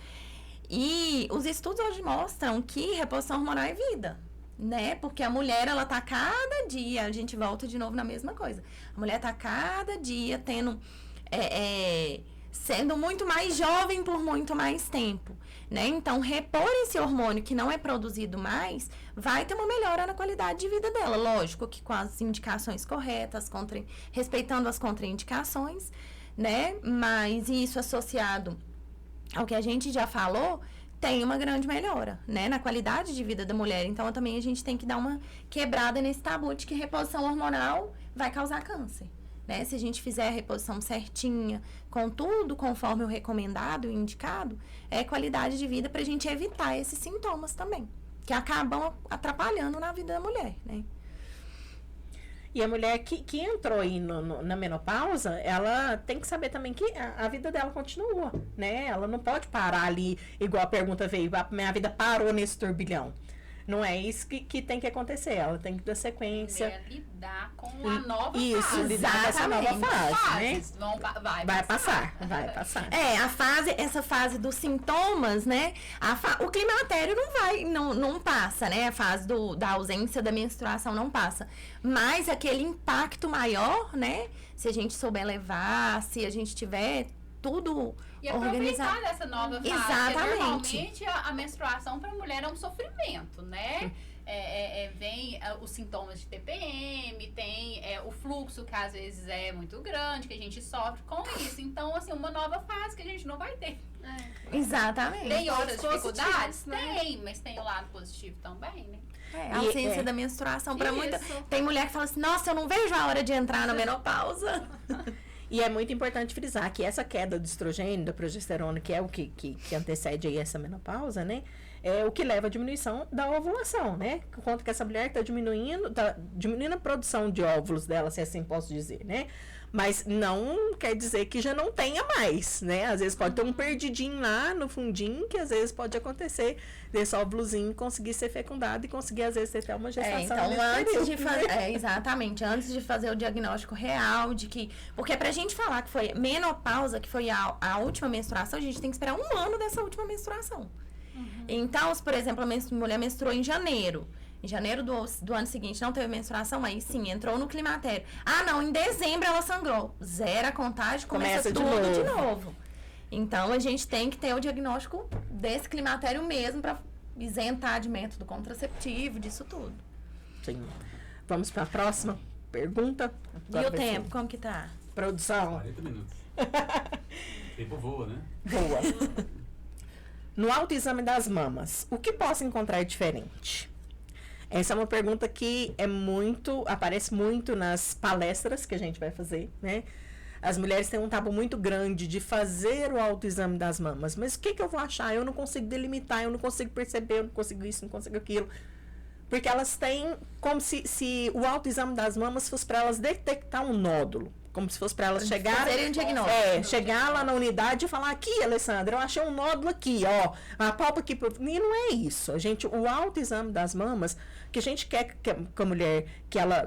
E os estudos hoje mostram que reposição hormonal é vida, né? Porque a mulher, ela tá cada dia, a gente volta de novo na mesma coisa. A mulher tá cada dia tendo, sendo muito mais jovem por muito mais tempo, né? Então, repor esse hormônio que não é produzido mais, vai ter uma melhora na qualidade de vida dela. Lógico que com as indicações corretas, respeitando as contraindicações, né? Mas isso associado ao que a gente já falou, tem uma grande melhora, né? Na qualidade de vida da mulher. Então, também a gente tem que dar uma quebrada nesse tabu de que reposição hormonal vai causar câncer. Né? Se a gente fizer a reposição certinha, com tudo conforme o recomendado e indicado, é qualidade de vida para a gente evitar esses sintomas também, que acabam atrapalhando na vida da mulher, né? E a mulher que entrou aí na menopausa, ela tem que saber também que a vida dela continua, né? Ela não pode parar ali, igual a pergunta veio, a minha vida parou nesse turbilhão. Não é isso que tem que acontecer. Ela tem que dar sequência. Lidar com a nova fase. Isso, lidar com essa nova fase, né? Vai passar. Essa fase dos sintomas, né? O climatério não passa, né? A fase da ausência da menstruação não passa. Mas aquele impacto maior, né? Se a gente souber levar, se a gente tiver tudo e aproveitar dessa nova fase. Exatamente. Porque normalmente a menstruação para a mulher é um sofrimento, né? Vem os sintomas de TPM, tem o fluxo que às vezes é muito grande, que a gente sofre com isso. Então, assim, uma nova fase que a gente não vai ter. Exatamente. Tem outras dificuldades? Né? Tem, mas tem o lado positivo também, né? A ausência da menstruação para muita. Tem mulher que fala assim, nossa, eu não vejo a hora de entrar na menopausa. E é muito importante frisar que essa queda do estrogênio, da progesterona, que é o que antecede aí essa menopausa, né? É o que leva à diminuição da ovulação, né? Quanto que essa mulher está diminuindo a produção de óvulos dela, se assim posso dizer, né? Mas não quer dizer que já não tenha mais, né? Às vezes pode ter um perdidinho lá no fundinho, que às vezes pode acontecer desse óvulozinho conseguir ser fecundado e conseguir, às vezes, ter até uma gestação. Então, antes de fazer... exatamente, antes de fazer o diagnóstico real de que... Porque pra gente falar que foi menopausa, que foi a última menstruação, a gente tem que esperar 1 ano dessa última menstruação. Então, se, por exemplo, a mulher menstruou em janeiro. Em janeiro do ano seguinte não teve menstruação, aí sim, entrou no climatério. Ah, não, em dezembro ela sangrou. Zera a contagem, começa tudo de novo. Então, a gente tem que ter o diagnóstico desse climatério mesmo para isentar de método contraceptivo, disso tudo. Sim. Vamos para a próxima pergunta. Agora e o tempo, como que tá? Produção. 40 minutos. O tempo voa, né? Voa. No autoexame das mamas, o que posso encontrar diferente? Essa é uma pergunta que aparece muito nas palestras que a gente vai fazer, né? As mulheres têm um tabu muito grande de fazer o autoexame das mamas. Mas o que eu vou achar? Eu não consigo delimitar, eu não consigo perceber, eu não consigo isso, não consigo aquilo. Porque elas têm como se o autoexame das mamas fosse para elas detectar um nódulo. Como se fosse para elas chegarem, um diagnóstico. Chegar lá na unidade e falar, aqui, Alessandra, eu achei um nódulo aqui, ó, a palpa aqui. E não é isso. O autoexame das mamas, que a gente quer que a mulher,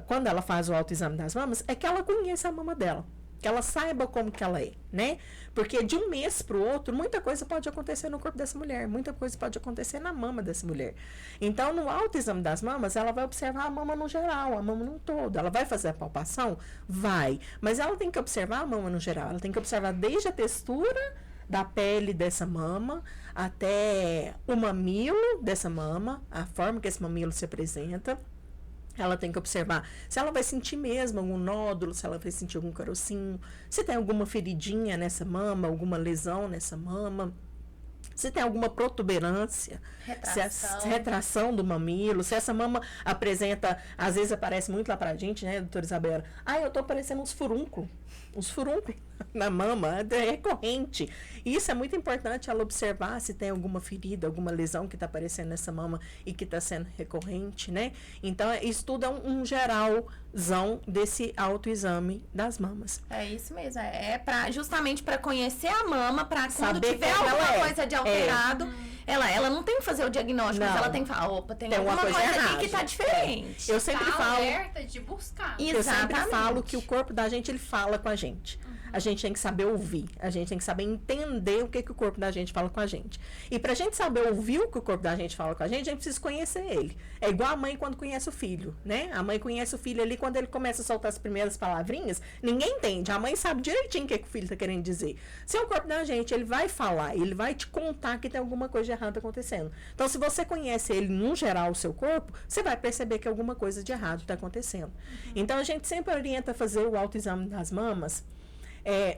quando ela faz o autoexame das mamas, é que ela conheça a mama dela. Que ela saiba como que ela é, né? Porque de um mês para o outro, muita coisa pode acontecer no corpo dessa mulher, muita coisa pode acontecer na mama dessa mulher. Então, no autoexame das mamas, ela vai observar a mama no geral, a mama no todo. Ela vai fazer a palpação? Vai. Mas ela tem que observar a mama no geral. Ela tem que observar desde a textura da pele dessa mama até o mamilo dessa mama, a forma que esse mamilo se apresenta. Ela tem que observar se ela vai sentir mesmo algum nódulo, se ela vai sentir algum carocinho, se tem alguma feridinha nessa mama, alguma lesão nessa mama, se tem alguma protuberância, se a retração do mamilo, se essa mama apresenta, às vezes aparece muito lá pra gente, né, doutora Isabela? Eu tô parecendo uns furúnculos na mama, é recorrente. E isso é muito importante ela observar se tem alguma ferida, alguma lesão que está aparecendo nessa mama e que está sendo recorrente, né? Então, isso tudo é um geralzão desse autoexame das mamas. É isso mesmo, justamente para conhecer a mama, para quando saber tiver alguma coisa de alterado, ela não tem que fazer o diagnóstico, mas ela tem que falar, opa, tem alguma coisa aqui que tá diferente. Eu sempre falo, alerta de buscar. Eu sempre falo que o corpo da gente, ele fala com a gente. A gente tem que saber ouvir, a gente tem que saber entender o que o corpo da gente fala com a gente. E pra gente saber ouvir o que o corpo da gente fala com a gente precisa conhecer ele. É igual a mãe quando conhece o filho, né? A mãe conhece o filho ali, quando ele começa a soltar as primeiras palavrinhas, ninguém entende. A mãe sabe direitinho o que o filho tá querendo dizer. Se é o corpo da gente, ele vai falar, ele vai te contar que tem alguma coisa de errado acontecendo. Então, se você conhece ele, no geral, o seu corpo, você vai perceber que alguma coisa de errado está acontecendo. Então, a gente sempre orienta a fazer o autoexame das mamas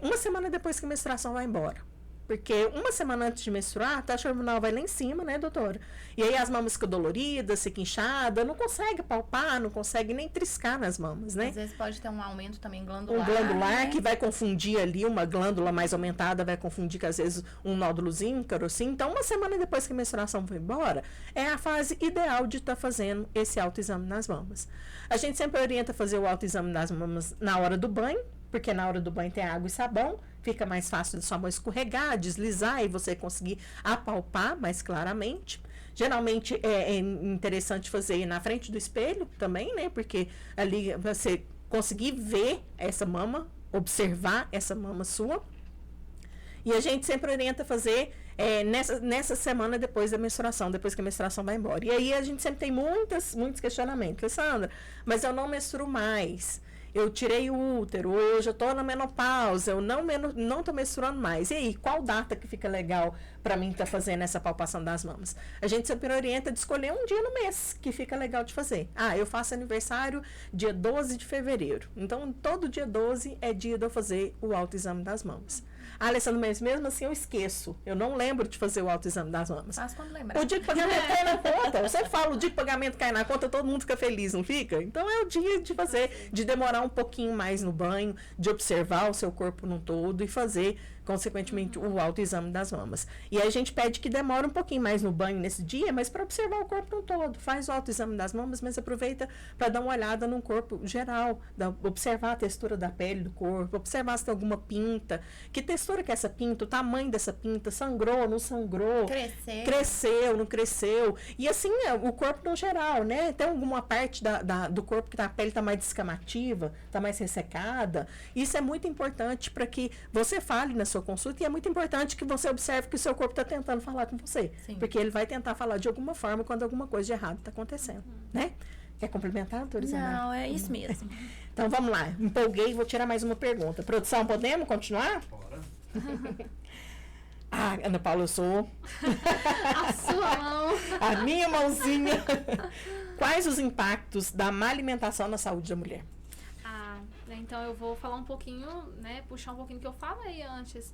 uma semana depois que a menstruação vai embora. Porque uma semana antes de menstruar, a taxa hormonal vai lá em cima, né, doutora? E aí as mamas ficam doloridas, ficam inchadas, não consegue palpar, não consegue nem triscar nas mamas, né? Às vezes pode ter um aumento também glandular. Um glandular, né? que vai confundir ali, uma glândula mais aumentada vai confundir com, às vezes, um nódulozinho, um carocinho. Então, uma semana depois que a menstruação vai embora, é a fase ideal de estar fazendo esse autoexame nas mamas. A gente sempre orienta a fazer o autoexame das mamas na hora do banho, porque na hora do banho tem água e sabão, fica mais fácil de sua mão escorregar, deslizar e você conseguir apalpar mais claramente. Geralmente é interessante fazer na frente do espelho também, né? Porque ali você conseguir ver essa mama, observar essa mama sua. E a gente sempre orienta a fazer nessa semana depois da menstruação, depois que a menstruação vai embora. E aí a gente sempre tem muitos questionamentos. Alessandra, mas eu não menstruo mais. Eu tirei o útero, ou eu já estou na menopausa, eu não estou menstruando mais. E aí, qual data que fica legal para mim estar fazendo essa palpação das mamas? A gente sempre orienta de escolher um dia no mês que fica legal de fazer. Eu faço aniversário dia 12 de fevereiro. Então, todo dia 12 é dia de eu fazer o autoexame das mamas. Alessandra, mas mesmo assim eu esqueço. Eu não lembro de fazer o autoexame das mamas. Faz quando lembrar. O dia que o pagamento cai na conta. Eu sempre falo, o dia que o pagamento cai na conta, todo mundo fica feliz, não fica? Então é o dia de fazer, de demorar um pouquinho mais no banho, de observar o seu corpo num todo e fazer, consequentemente, o autoexame das mamas. E aí a gente pede que demore um pouquinho mais no banho nesse dia, mas para observar o corpo num todo. Faz o autoexame das mamas, mas aproveita para dar uma olhada no corpo geral, observar a textura da pele do corpo, observar se tem alguma pinta, que textura que é essa pinta, o tamanho dessa pinta, sangrou, não sangrou, cresceu, não cresceu. E assim, o corpo no geral, né? Tem alguma parte do corpo que a pele está mais descamativa, está mais ressecada. Isso é muito importante para que você fale na sua consulta, e é muito importante que você observe que o seu corpo está tentando falar com você. Sim. Porque ele vai tentar falar de alguma forma quando alguma coisa de errado está acontecendo, né? Quer complementar, doutora Isabel? Não, é isso mesmo. Então, vamos lá. Empolguei, vou tirar mais uma pergunta. Produção, podemos continuar? Bora. Ana Paula, eu sou... A sua mão. A minha mãozinha. Quais os impactos da má alimentação na saúde da mulher? Então eu vou falar um pouquinho, né, puxar um pouquinho do que eu falei antes,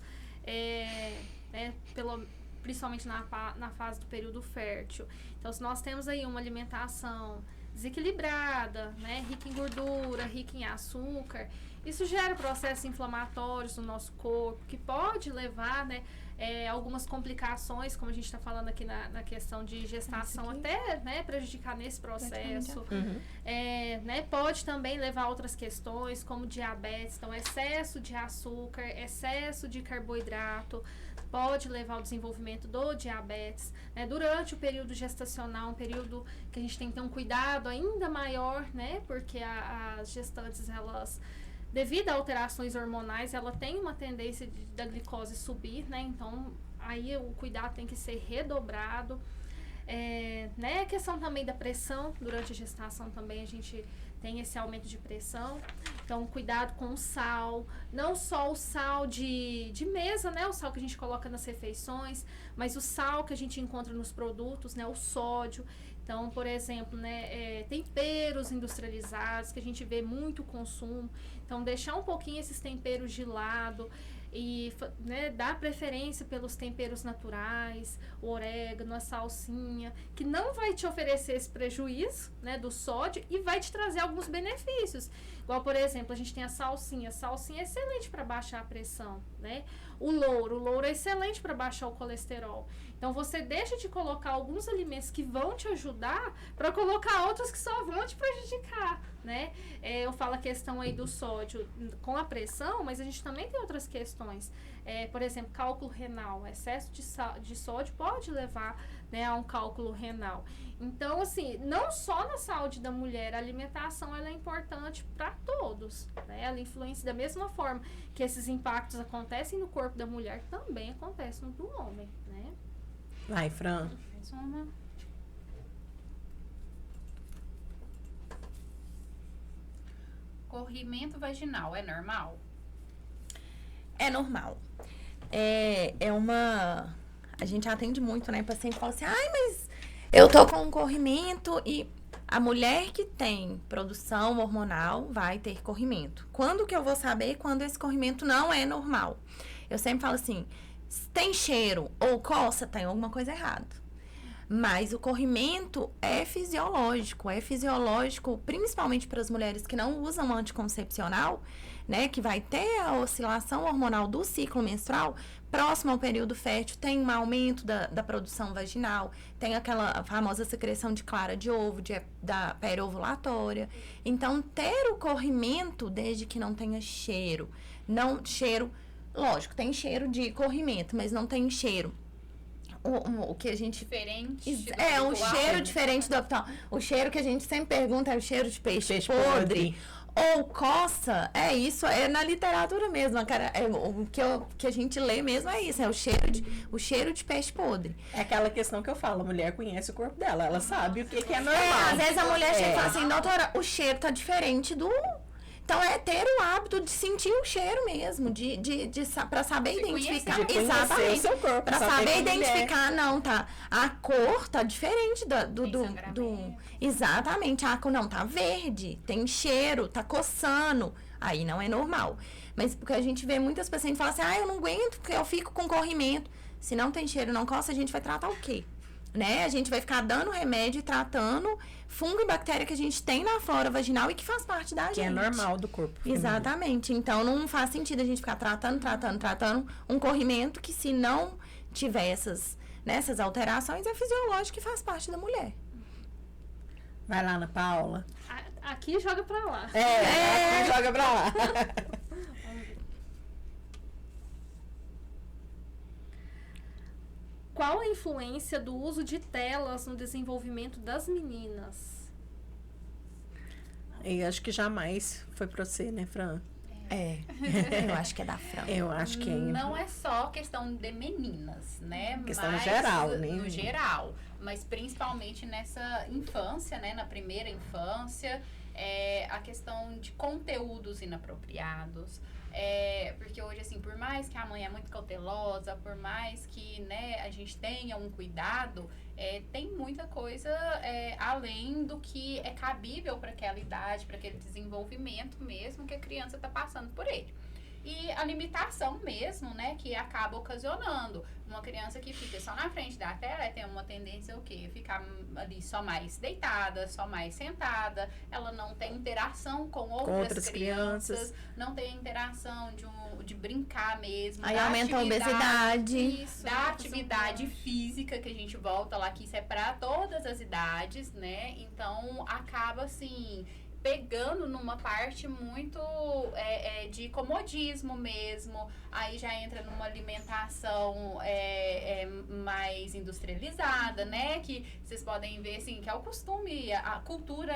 principalmente na fase do período fértil. Então, se nós temos aí uma alimentação desequilibrada, né, rica em gordura, rica em açúcar, isso gera processos inflamatórios no nosso corpo, que pode levar, né, algumas complicações, como a gente está falando aqui na questão de gestação, até, né, prejudicar nesse processo. Né, pode também levar a outras questões, como diabetes. Então, excesso de açúcar, excesso de carboidrato, pode levar ao desenvolvimento do diabetes. Né? Durante o período gestacional, um período que a gente tem que ter um cuidado ainda maior, né, porque as gestantes, elas... Devido a alterações hormonais, ela tem uma tendência da glicose subir, né? Então, aí o cuidado tem que ser redobrado. Né, a questão também da pressão, durante a gestação também a gente tem esse aumento de pressão. Então, cuidado com o sal, não só o sal de mesa, né, o sal que a gente coloca nas refeições, mas o sal que a gente encontra nos produtos, né, o sódio. Então, por exemplo, né, temperos industrializados, que a gente vê muito consumo. Então, deixar um pouquinho esses temperos de lado e, né, dar preferência pelos temperos naturais, o orégano, a salsinha, que não vai te oferecer esse prejuízo, né, do sódio e vai te trazer alguns benefícios. Igual, por exemplo, a gente tem a salsinha. A salsinha é excelente para baixar a pressão, né? O louro é excelente para baixar o colesterol. Então, você deixa de colocar alguns alimentos que vão te ajudar para colocar outros que só vão te prejudicar, né? Eu falo a questão aí do sódio com a pressão, mas a gente também tem outras questões. Por exemplo, cálculo renal. Excesso de sódio pode levar, né, a um cálculo renal. Então, assim, não só na saúde da mulher, a alimentação ela é importante para todos, né? Ela influencia da mesma forma que esses impactos acontecem no corpo da mulher, também acontece no do homem, né? Vai, Fran. Mais uma. Corrimento vaginal é normal? É normal. A gente atende muito, né? O paciente fala assim, ai, mas eu tô com um corrimento e a mulher que tem produção hormonal vai ter corrimento. Quando que eu vou saber quando esse corrimento não é normal? Eu sempre falo assim, se tem cheiro ou coça, tem alguma coisa errada. Mas o corrimento é fisiológico principalmente para as mulheres que não usam anticoncepcional, né, que vai ter a oscilação hormonal do ciclo menstrual, próximo ao período fértil, tem um aumento da produção vaginal, tem aquela famosa secreção de clara de ovo, da periovulatória. Então, ter o corrimento, desde que não tenha cheiro, lógico, tem cheiro de corrimento, mas não tem cheiro. O que a gente... Diferente um habitual, cheiro né? diferente do habitual. O cheiro que a gente sempre pergunta é o cheiro de peixe podre. Ou coça, isso é na literatura mesmo, cara. O que a gente lê mesmo é isso, é o cheiro de peixe podre. É aquela questão que eu falo, a mulher conhece o corpo dela, ela sabe o que é normal. Às vezes a mulher chega e fala assim, doutora, o cheiro tá diferente do... Então, é ter o hábito de sentir o cheiro mesmo, para saber identificar. De conhecer Exatamente. o seu corpo, Para saber identificar, não, tá? A cor tá diferente do. Exatamente. A cor não tá verde, tem cheiro, tá coçando. Aí não é normal. Mas porque a gente vê muitas pacientes falam assim, eu não aguento, porque eu fico com corrimento. Se não tem cheiro, não coça, a gente vai tratar o quê? Né? A gente vai ficar dando remédio e tratando fungo e bactéria que a gente tem na flora vaginal e que faz parte da gente. Que é normal do corpo feminino. Exatamente. Então, não faz sentido a gente ficar tratando um corrimento que, se não tiver essas alterações, é fisiológico e faz parte da mulher. Vai lá, Ana Paula. Aqui joga pra lá. Aqui joga pra lá. Qual a influência do uso de telas no desenvolvimento das meninas? Eu acho que jamais foi pra você, né, Fran? Eu acho que é da Fran. Eu acho que não é só questão de meninas, né? Questão mas geral, né? No geral, mas principalmente nessa infância, né? Na primeira infância, a questão de conteúdos inapropriados. Porque hoje, assim, por mais que a mãe é muito cautelosa, por mais que, né, a gente tenha um cuidado, tem muita coisa além do que é cabível para aquela idade, para aquele desenvolvimento mesmo que a criança está passando por ele. E a limitação mesmo, né, que acaba ocasionando. Uma criança que fica só na frente da tela tem uma tendência o quê? Ficar ali só mais deitada, só mais sentada. Ela não tem interação com outras crianças. Não tem interação de brincar mesmo. Aí aumenta a obesidade. Isso, da atividade física, que a gente volta lá, que isso é para todas as idades, né? Então, acaba assim... pegando numa parte muito de comodismo mesmo, aí já entra numa alimentação mais industrializada, né? Que vocês podem ver, assim, que é o costume, a cultura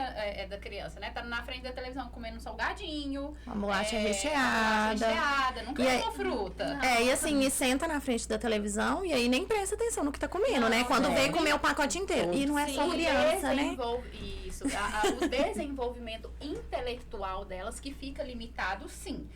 da criança, né? Tá na frente da televisão comendo um salgadinho. Uma bolacha recheada. Nunca é uma fruta. E assim, e senta na frente da televisão e aí nem presta atenção no que tá comendo, né? Quando vem comer o pacote inteiro. E não é só criança, né? Isso, o desenvolvimento intelectual delas que fica limitado, sim.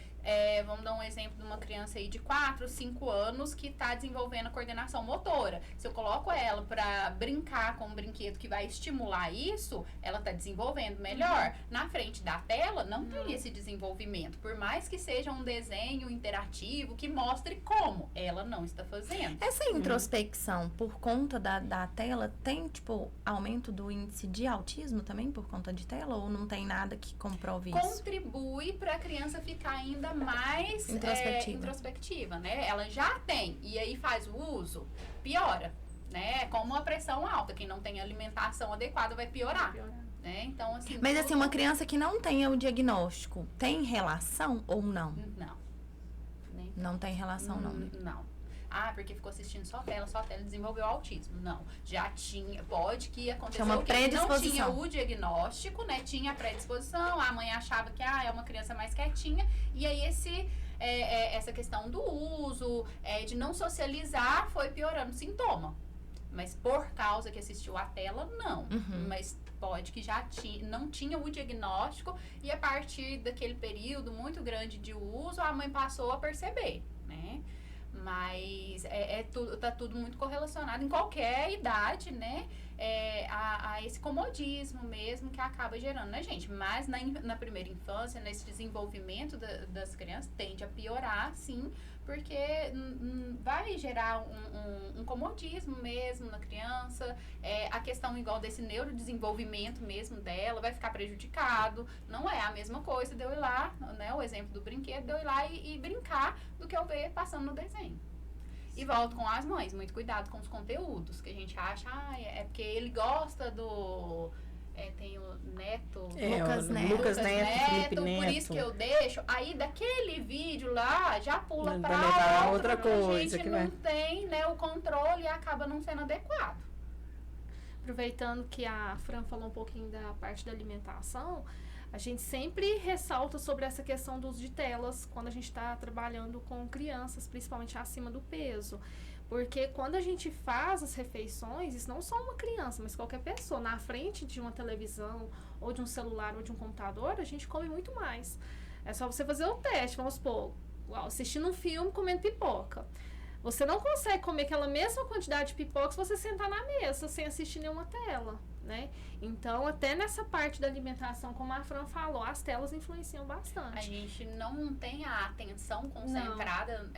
Vamos dar um exemplo de uma criança aí de 4, 5 anos que está desenvolvendo a coordenação motora. Se eu coloco ela para brincar com um brinquedo que vai estimular isso, ela está desenvolvendo melhor. Na frente da tela, não tem esse desenvolvimento. Por mais que seja um desenho interativo que mostre como, ela não está fazendo. Essa introspecção por conta da tela tem, tipo, aumento do índice de autismo também por conta de tela? Ou não tem nada que comprove isso? Contribui para a criança ficar ainda mais introspectiva, né? Ela já tem, e aí faz o uso, piora, né? Com uma pressão alta, quem não tem alimentação adequada vai piorar. Né? Então, assim, mas assim, uma criança que não tenha o diagnóstico, tem relação ou não? Não. Não tem relação, não, né? Não. Porque ficou assistindo só tela desenvolveu autismo. Não. Já tinha, pode que aconteceu uma predisposição. Não tinha o diagnóstico, né? Tinha a predisposição, a mãe achava que é uma criança mais quietinha. E aí essa questão do uso, de não socializar, foi piorando o sintoma. Mas por causa que assistiu à tela, não. Mas pode que já não tinha o diagnóstico e a partir daquele período muito grande de uso, a mãe passou a perceber, né? Mas tá tudo muito correlacionado em qualquer idade, né? A esse comodismo mesmo que acaba gerando na gente. Mas na primeira infância, nesse desenvolvimento das crianças, tende a piorar, sim, porque vai gerar um comodismo mesmo na criança. A questão igual desse neurodesenvolvimento mesmo dela vai ficar prejudicado. Não é a mesma coisa de eu ir lá, né? O exemplo do brinquedo, de eu ir lá e brincar do que eu ver passando no desenho. E volto com as mães, muito cuidado com os conteúdos, que a gente acha, porque ele gosta do... tem o Neto, Lucas Neto, Felipe por Neto. Isso que eu deixo, aí daquele vídeo lá, já pula pra outra coisa. A gente não tem, né, o controle e acaba não sendo adequado. Aproveitando que a Fran falou um pouquinho da parte da alimentação, a gente sempre ressalta sobre essa questão do uso de telas quando a gente está trabalhando com crianças, principalmente acima do peso. Porque quando a gente faz as refeições, isso não só uma criança, mas qualquer pessoa, na frente de uma televisão, ou de um celular, ou de um computador, a gente come muito mais. É só você fazer o teste, vamos supor, assistindo um filme, comendo pipoca. Você não consegue comer aquela mesma quantidade de pipoca se você sentar na mesa, sem assistir nenhuma tela, né? Então, até nessa parte da alimentação, como a Fran falou, as telas influenciam bastante. A gente não tem a atenção concentrada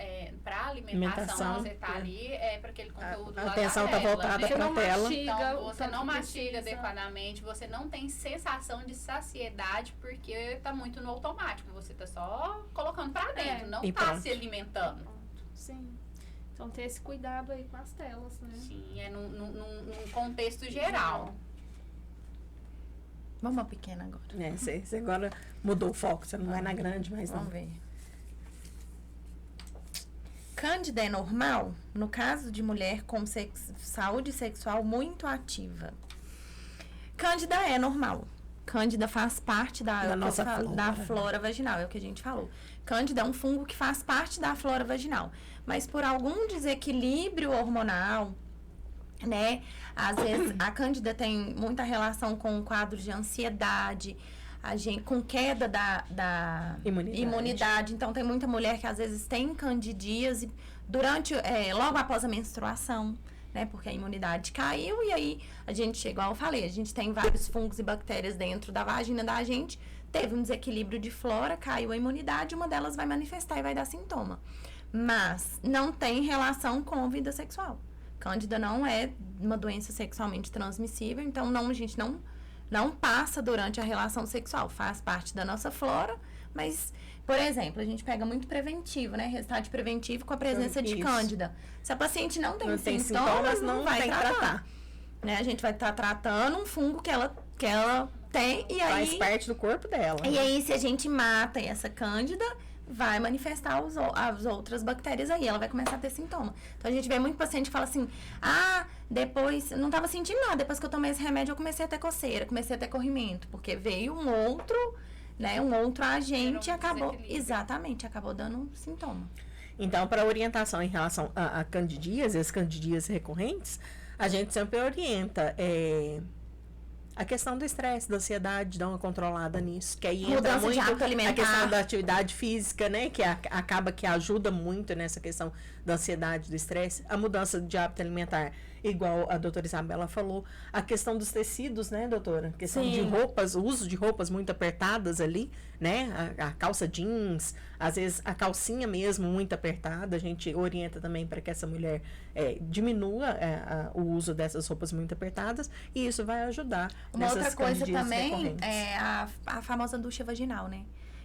para alimentação. Você tá ali para aquele conteúdo a atenção tá voltada para a tela. Então, você não mastiga adequadamente, você não tem sensação de saciedade porque tá muito no automático. Você tá só colocando para dentro, não tá se alimentando. Sim. Então, ter esse cuidado aí com as telas, né? Sim, num contexto geral. Vamos uma pequena agora. Você agora mudou o foco, você não vai na grande, mas vamos ver. Cândida é normal no caso de mulher com saúde sexual muito ativa. Cândida é normal. Cândida faz parte da nossa flora vaginal, é o que a gente falou. Cândida é um fungo que faz parte da flora vaginal. Mas por algum desequilíbrio hormonal, né? Às vezes a cândida tem muita relação com quadros de ansiedade, com queda da imunidade. Então tem muita mulher que às vezes tem candidíase logo após a menstruação, né? Porque a imunidade caiu e aí a gente, igual eu falei, a gente tem vários fungos e bactérias dentro da vagina da gente, teve um desequilíbrio de flora, caiu a imunidade, uma delas vai manifestar e vai dar sintoma. Mas não tem relação com vida sexual. Cândida não é uma doença sexualmente transmissível, então a gente não passa durante a relação sexual. Faz parte da nossa flora, mas, por exemplo, a gente pega muito preventivo, né? Resultado preventivo com a presença de cândida. Se a paciente não tem sintomas, não vai tratar. Né? A gente vai estar tratando um fungo que ela Tem, e Faz aí... parte do corpo dela. E aí, se a gente mata essa cândida, vai manifestar as outras bactérias aí. Ela vai começar a ter sintoma. Então, a gente vê muito paciente que fala assim, depois, não tava sentindo nada. Depois que eu tomei esse remédio, eu comecei a ter coceira, comecei a ter corrimento. Porque veio um outro agente e acabou... Exatamente, acabou dando sintoma. Então, para orientação em relação a candidíase, as candidíases recorrentes, a gente sempre orienta a questão do estresse, da ansiedade, dar uma controlada nisso. Que aí entra Mudança de muito hábito alimentar. a questão da atividade física, né? Que acaba que ajuda muito nessa questão da ansiedade, do estresse. A mudança de hábito alimentar, igual a doutora Isabela falou. A questão dos tecidos, né, doutora? A questão de roupas, o uso de roupas muito apertadas ali, né? A calça jeans, às vezes a calcinha mesmo muito apertada. A gente orienta também para que essa mulher diminua o uso dessas roupas muito apertadas. E isso vai ajudar. Uma outra coisa também recorrentes. é a famosa ducha vaginal, né?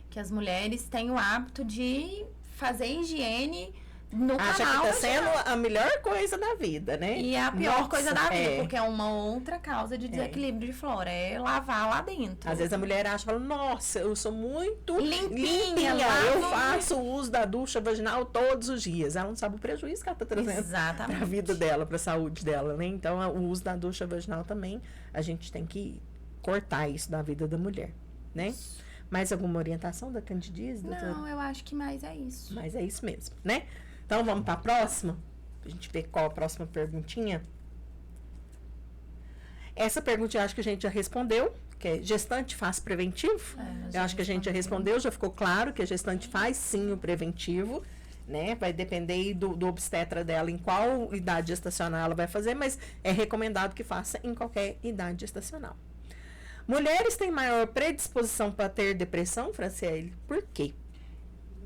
Que as mulheres têm o hábito de fazer higiene no Acha canal que tá vaginal. sendo a melhor coisa da vida, né? E é a pior Nossa, coisa da vida, porque é uma outra causa de desequilíbrio de flora, é lavar lá dentro. Às vezes a mulher acha, fala, nossa, eu sou muito Limpinha, eu lavo- faço o uso da ducha vaginal todos os dias. Ela não sabe o prejuízo que ela tá trazendo Exatamente. para a vida dela, para a saúde dela, né? Então, o uso da ducha vaginal também, a gente tem que cortar isso da vida da mulher, né? Mais alguma orientação da candidíase, doutora? Não, eu acho que mais é isso. Mas é isso mesmo, né? Então, vamos para a próxima? Pra gente ver qual a próxima perguntinha. Essa pergunta eu acho que a gente já respondeu, que é gestante faz preventivo? Eu acho que a gente já respondeu, já ficou claro que a gestante faz sim o preventivo, né? Vai depender aí do obstetra dela em qual idade gestacional ela vai fazer, mas é recomendado que faça em qualquer idade gestacional. Mulheres têm maior predisposição para ter depressão, Franciele? Por quê?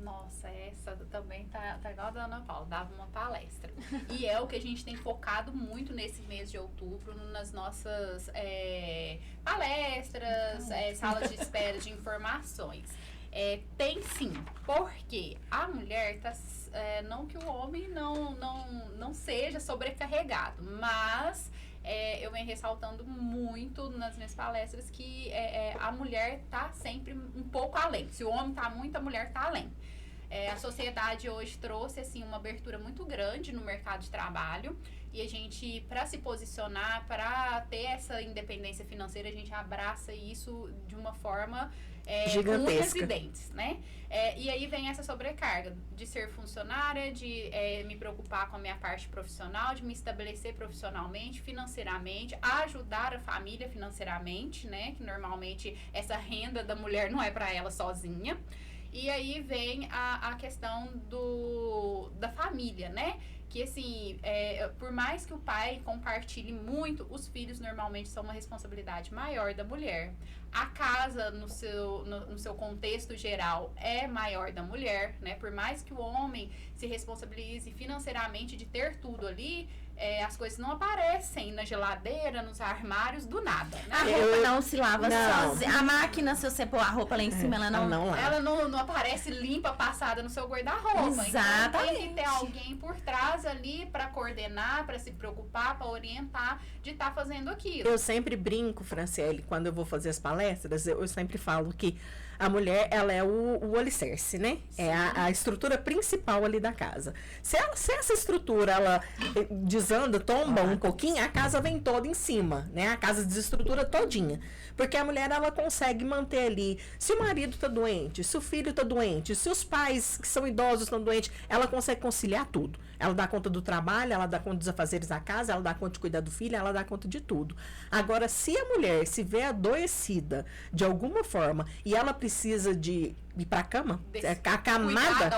Nossa, essa também tá igual a da Ana Paula, dava uma palestra. E é o que a gente tem focado muito nesse mês de outubro, nas nossas palestras, salas de espera de informações. Tem sim, porque a mulher tá, não que o homem não seja sobrecarregado, mas eu venho ressaltando muito nas minhas palestras que a mulher tá sempre um pouco além. Se o homem tá muito, a mulher tá além. A sociedade hoje trouxe assim uma abertura muito grande no mercado de trabalho e a gente, para se posicionar, para ter essa independência financeira, a gente abraça isso de uma forma com unhas e dentes, né? E aí vem essa sobrecarga de ser funcionária, de me preocupar com a minha parte profissional, de me estabelecer profissionalmente, financeiramente, ajudar a família financeiramente, né? Que normalmente essa renda da mulher não é para ela sozinha. E aí vem a questão da família, né? Que assim, por mais que o pai compartilhe muito, os filhos normalmente são uma responsabilidade maior da mulher. A casa, no seu contexto geral, é maior da mulher, né? Por mais que o homem se responsabilize financeiramente de ter tudo ali, as coisas não aparecem na geladeira, nos armários, do nada, né? A roupa não se lava sozinha. A máquina, se você pôr a roupa lá em cima, ela não lava. Ela não aparece limpa, passada no seu guarda-roupa. Exatamente. Então tem que ter alguém por trás ali para coordenar, para se preocupar, para orientar de estar fazendo aquilo. Eu sempre brinco, Franciele, quando eu vou fazer as palestras, eu sempre falo que a mulher, ela é o alicerce, né? Sim. É a estrutura principal ali da casa. Se essa estrutura, ela desanda, tomba um pouquinho, a casa vem toda em cima, né? A casa desestrutura todinha. Porque a mulher, ela consegue manter ali, se o marido tá doente, se o filho tá doente, se os pais que são idosos estão doentes, ela consegue conciliar tudo. Ela dá conta do trabalho, ela dá conta dos afazeres da casa, ela dá conta de cuidar do filho, ela dá conta de tudo. Agora, se a mulher se vê adoecida de alguma forma e ela precisa de ir pra cama, a camada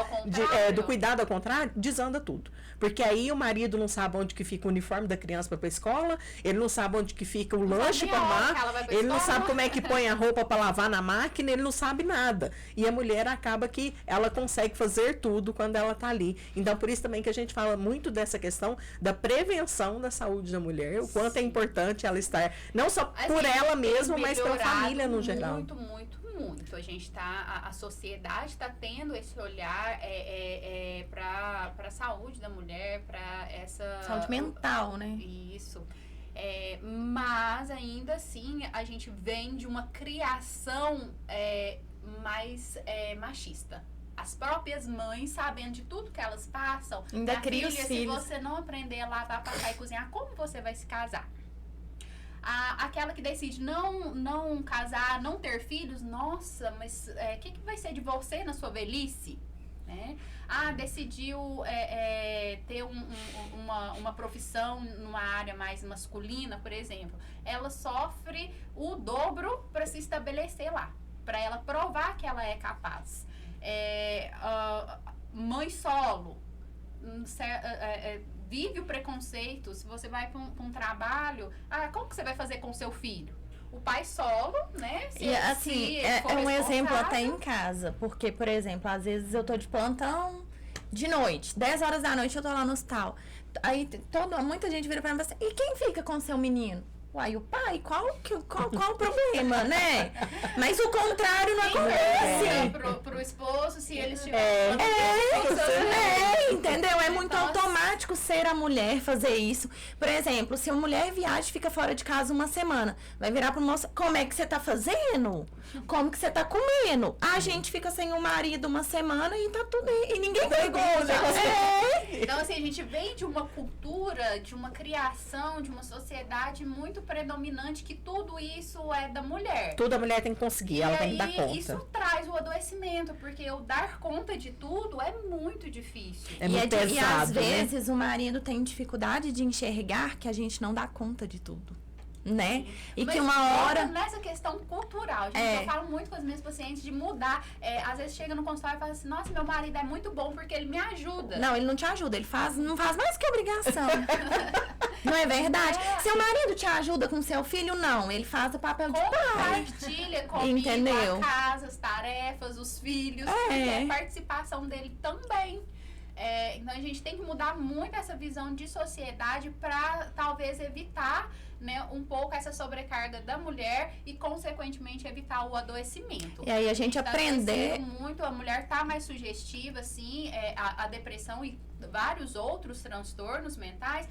do cuidado ao contrário, desanda tudo. Porque aí o marido não sabe onde que fica o uniforme da criança para ir pra escola, ele não sabe onde que fica o lanche para arrumar, ele não sabe como é que põe a roupa para lavar na máquina, ele não sabe nada. E a mulher acaba que ela consegue fazer tudo quando ela tá ali. Então, por isso também que a gente fala muito dessa questão da prevenção da saúde da mulher, o quanto é importante ela estar, não só por ela mesma, mas pela família no geral. Muito. A gente a sociedade está tendo esse olhar para a saúde da mulher, para essa saúde mental, né? Isso. Mas ainda assim a gente vem de uma criação mais machista. As próprias mães, sabendo de tudo que elas passam, Ainda cria os filha, filhos. se você não aprender a lavar, passar e cozinhar, como você vai se casar? Aquela que decide não casar, não ter filhos, nossa, mas o que vai ser de você na sua velhice? Né? Decidiu ter uma profissão numa área mais masculina, por exemplo. Ela sofre o dobro para se estabelecer lá, para ela provar que ela é capaz. Mãe solo, vive o preconceito. Se você vai para um trabalho, como que você vai fazer com seu filho? O pai solo, né? E assim, é um exemplo até em casa. Porque, por exemplo, às vezes eu tô de plantão de noite, 10 horas da noite eu tô lá no hospital. Aí muita gente vira pra mim e fala assim, e quem fica com o seu menino? Uai, o pai, qual o problema, né? Mas o contrário não acontece. Pro esposo, se eles tiverem... Entendeu? É muito automático ser a mulher fazer isso. Por exemplo, se a mulher viaja e fica fora de casa uma semana, vai virar pro moço, como é que você tá fazendo? Como que você tá comendo? A gente fica sem o marido uma semana e tá tudo aí. E ninguém pegou, Então, assim, a gente vem de uma cultura, de uma criação, de uma sociedade muito predominante que tudo isso é da mulher. Tudo a mulher tem que conseguir, ela tem que dar conta. Isso traz o adoecimento, porque o dar conta de tudo é muito difícil. É muito pesado, e às né? vezes o marido tem dificuldade de enxergar que a gente não dá conta de tudo, né? E mas que uma hora... nessa questão cultural, gente, eu falo muito com as minhas pacientes de mudar. Às vezes chega no consultório e fala assim, nossa, meu marido é muito bom porque ele me ajuda. Não, ele não te ajuda, ele não faz mais que obrigação. Não é verdade? Seu marido te ajuda com seu filho? Não, ele faz o papel de pai. Compartilha comigo Entendeu? a casa, as tarefas, os filhos, porque é participação dele também. Então a gente tem que mudar muito essa visão de sociedade para talvez evitar, né, um pouco essa sobrecarga da mulher e consequentemente evitar o adoecimento. E aí a gente aprender muito, a mulher tá mais sugestiva, assim, a depressão e vários outros transtornos mentais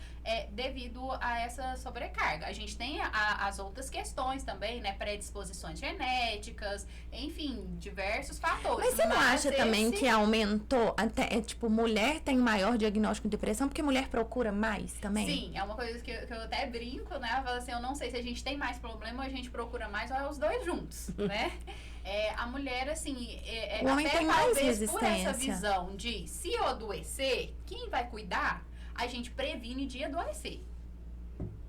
devido a essa sobrecarga. A gente tem as outras questões também, né, predisposições genéticas, enfim, diversos fatores. Mas você não acha também que aumentou, até, tipo, mulher tem maior diagnóstico de depressão porque mulher procura mais também? Sim, é uma coisa que eu até brinco, né, eu falo assim, eu não sei se a gente tem mais problema ou a gente procura mais ou é os dois juntos, né? A mulher, assim, o homem até tem mais talvez resistência. por essa visão de se eu adoecer, quem vai cuidar, a gente previne de adoecer.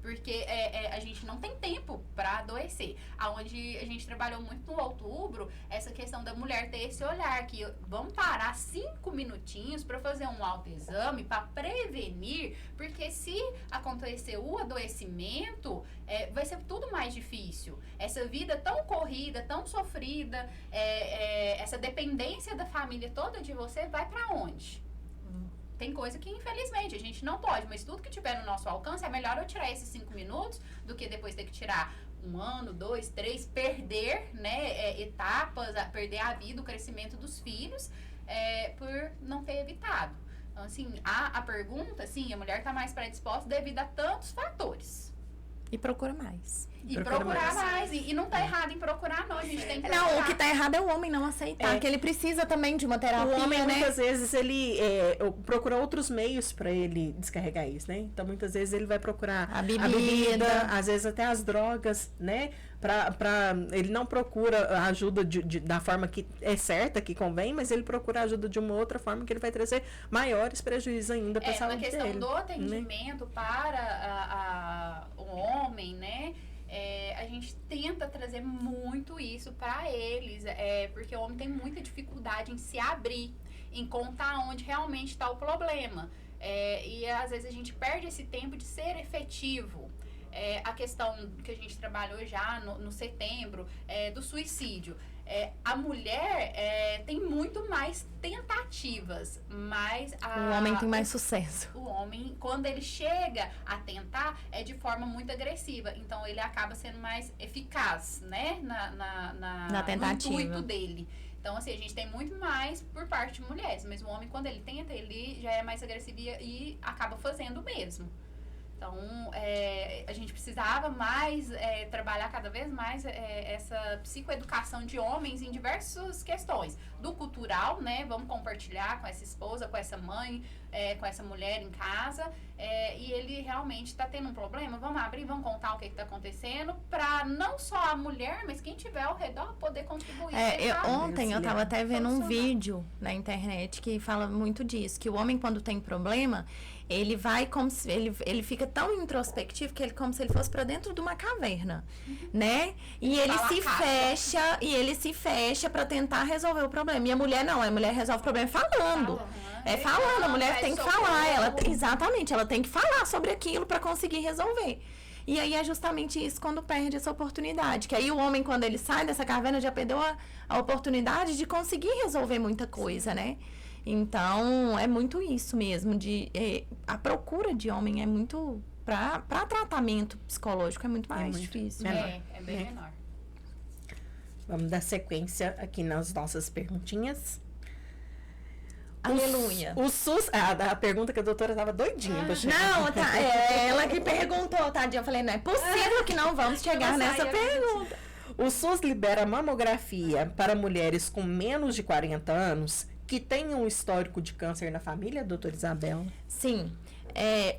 Porque a gente não tem tempo para adoecer. Aonde a gente trabalhou muito no outubro, essa questão da mulher ter esse olhar, que vamos parar 5 minutinhos para fazer um autoexame, para prevenir, porque se acontecer o adoecimento, vai ser tudo mais difícil. Essa vida tão corrida, tão sofrida, essa dependência da família toda de você, vai para onde? Tem coisa que, infelizmente, a gente não pode, mas tudo que tiver no nosso alcance, é melhor eu tirar esses 5 minutos do que depois ter que tirar 1 ano, 2, 3, perder, né, etapas, perder a vida, o crescimento dos filhos, por não ter evitado. Então, assim, a pergunta, sim, a mulher está mais predisposta devido a tantos fatores. E procura mais. E procurar mais. E não tá errado em procurar, não. A gente tem que procurar. Não, o que tá errado é o homem não aceitar, que ele precisa também de uma terapia, o homem, né? muitas vezes, ele procura outros meios para ele descarregar isso, né? Então, muitas vezes, ele vai procurar a bebida, às vezes até as drogas, né? Ele não procura a ajuda da forma que é certa, que convém, mas ele procura a ajuda de uma outra forma que ele vai trazer maiores prejuízos ainda para a saúde dele. Na questão do atendimento, né, para o homem, né? A gente tenta trazer muito isso para eles, porque o homem tem muita dificuldade em se abrir, em contar onde realmente está o problema. E às vezes a gente perde esse tempo de ser efetivo. A questão que a gente trabalhou já no setembro, do suicídio. A mulher tem muito mais tentativas, mas o homem tem mais sucesso. O homem, quando ele chega a tentar, é de forma muito agressiva. Então, ele acaba sendo mais eficaz, né? Na tentativa. No intuito dele. Então, assim, a gente tem muito mais por parte de mulheres. Mas o homem, quando ele tenta, ele já é mais agressivo e acaba fazendo mesmo. Então, a gente precisava mais trabalhar cada vez mais essa psicoeducação de homens em diversas questões. Do cultural, né? Vamos compartilhar com essa esposa, com essa mãe, com essa mulher em casa. E ele realmente está tendo um problema. Vamos abrir, vamos contar o que está acontecendo para não só a mulher, mas quem tiver ao redor poder contribuir. Ontem eu estava até vendo um vídeo na internet que fala muito disso, que o homem quando tem problema, ele vai como se ele fica tão introspectivo que ele como se ele fosse para dentro de uma caverna, né? E ele se fecha para tentar resolver o problema. E a mulher não, a mulher resolve o problema falando. A mulher tem que falar, exatamente, ela tem que falar sobre aquilo para conseguir resolver. E aí é justamente isso quando perde essa oportunidade. Que aí o homem, quando ele sai dessa caverna, já perdeu a oportunidade de conseguir resolver muita coisa, né? Então, é muito isso mesmo. A procura de homem é muito... Para tratamento psicológico é muito mais difícil. É bem menor. Vamos dar sequência aqui nas nossas perguntinhas. Aleluia. O SUS... a pergunta que a doutora tava doidinha pra chegar. Não, é ela que perguntou, tadinha. Eu falei, não é possível que não vamos chegar nessa pergunta. O SUS libera mamografia para mulheres com menos de 40 anos que tenham um histórico de câncer na família, doutora Isabela? Sim.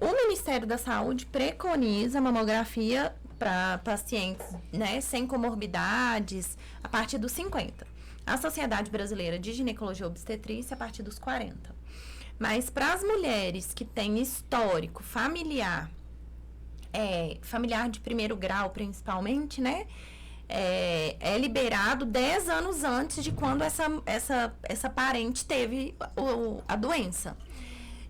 O Ministério da Saúde preconiza mamografia para pacientes, né, sem comorbidades a partir dos 50. A Sociedade Brasileira de Ginecologia e Obstetrícia a partir dos 40. Mas para as mulheres que têm histórico familiar, familiar de primeiro grau principalmente, né? É liberado 10 anos antes de quando essa parente teve a doença.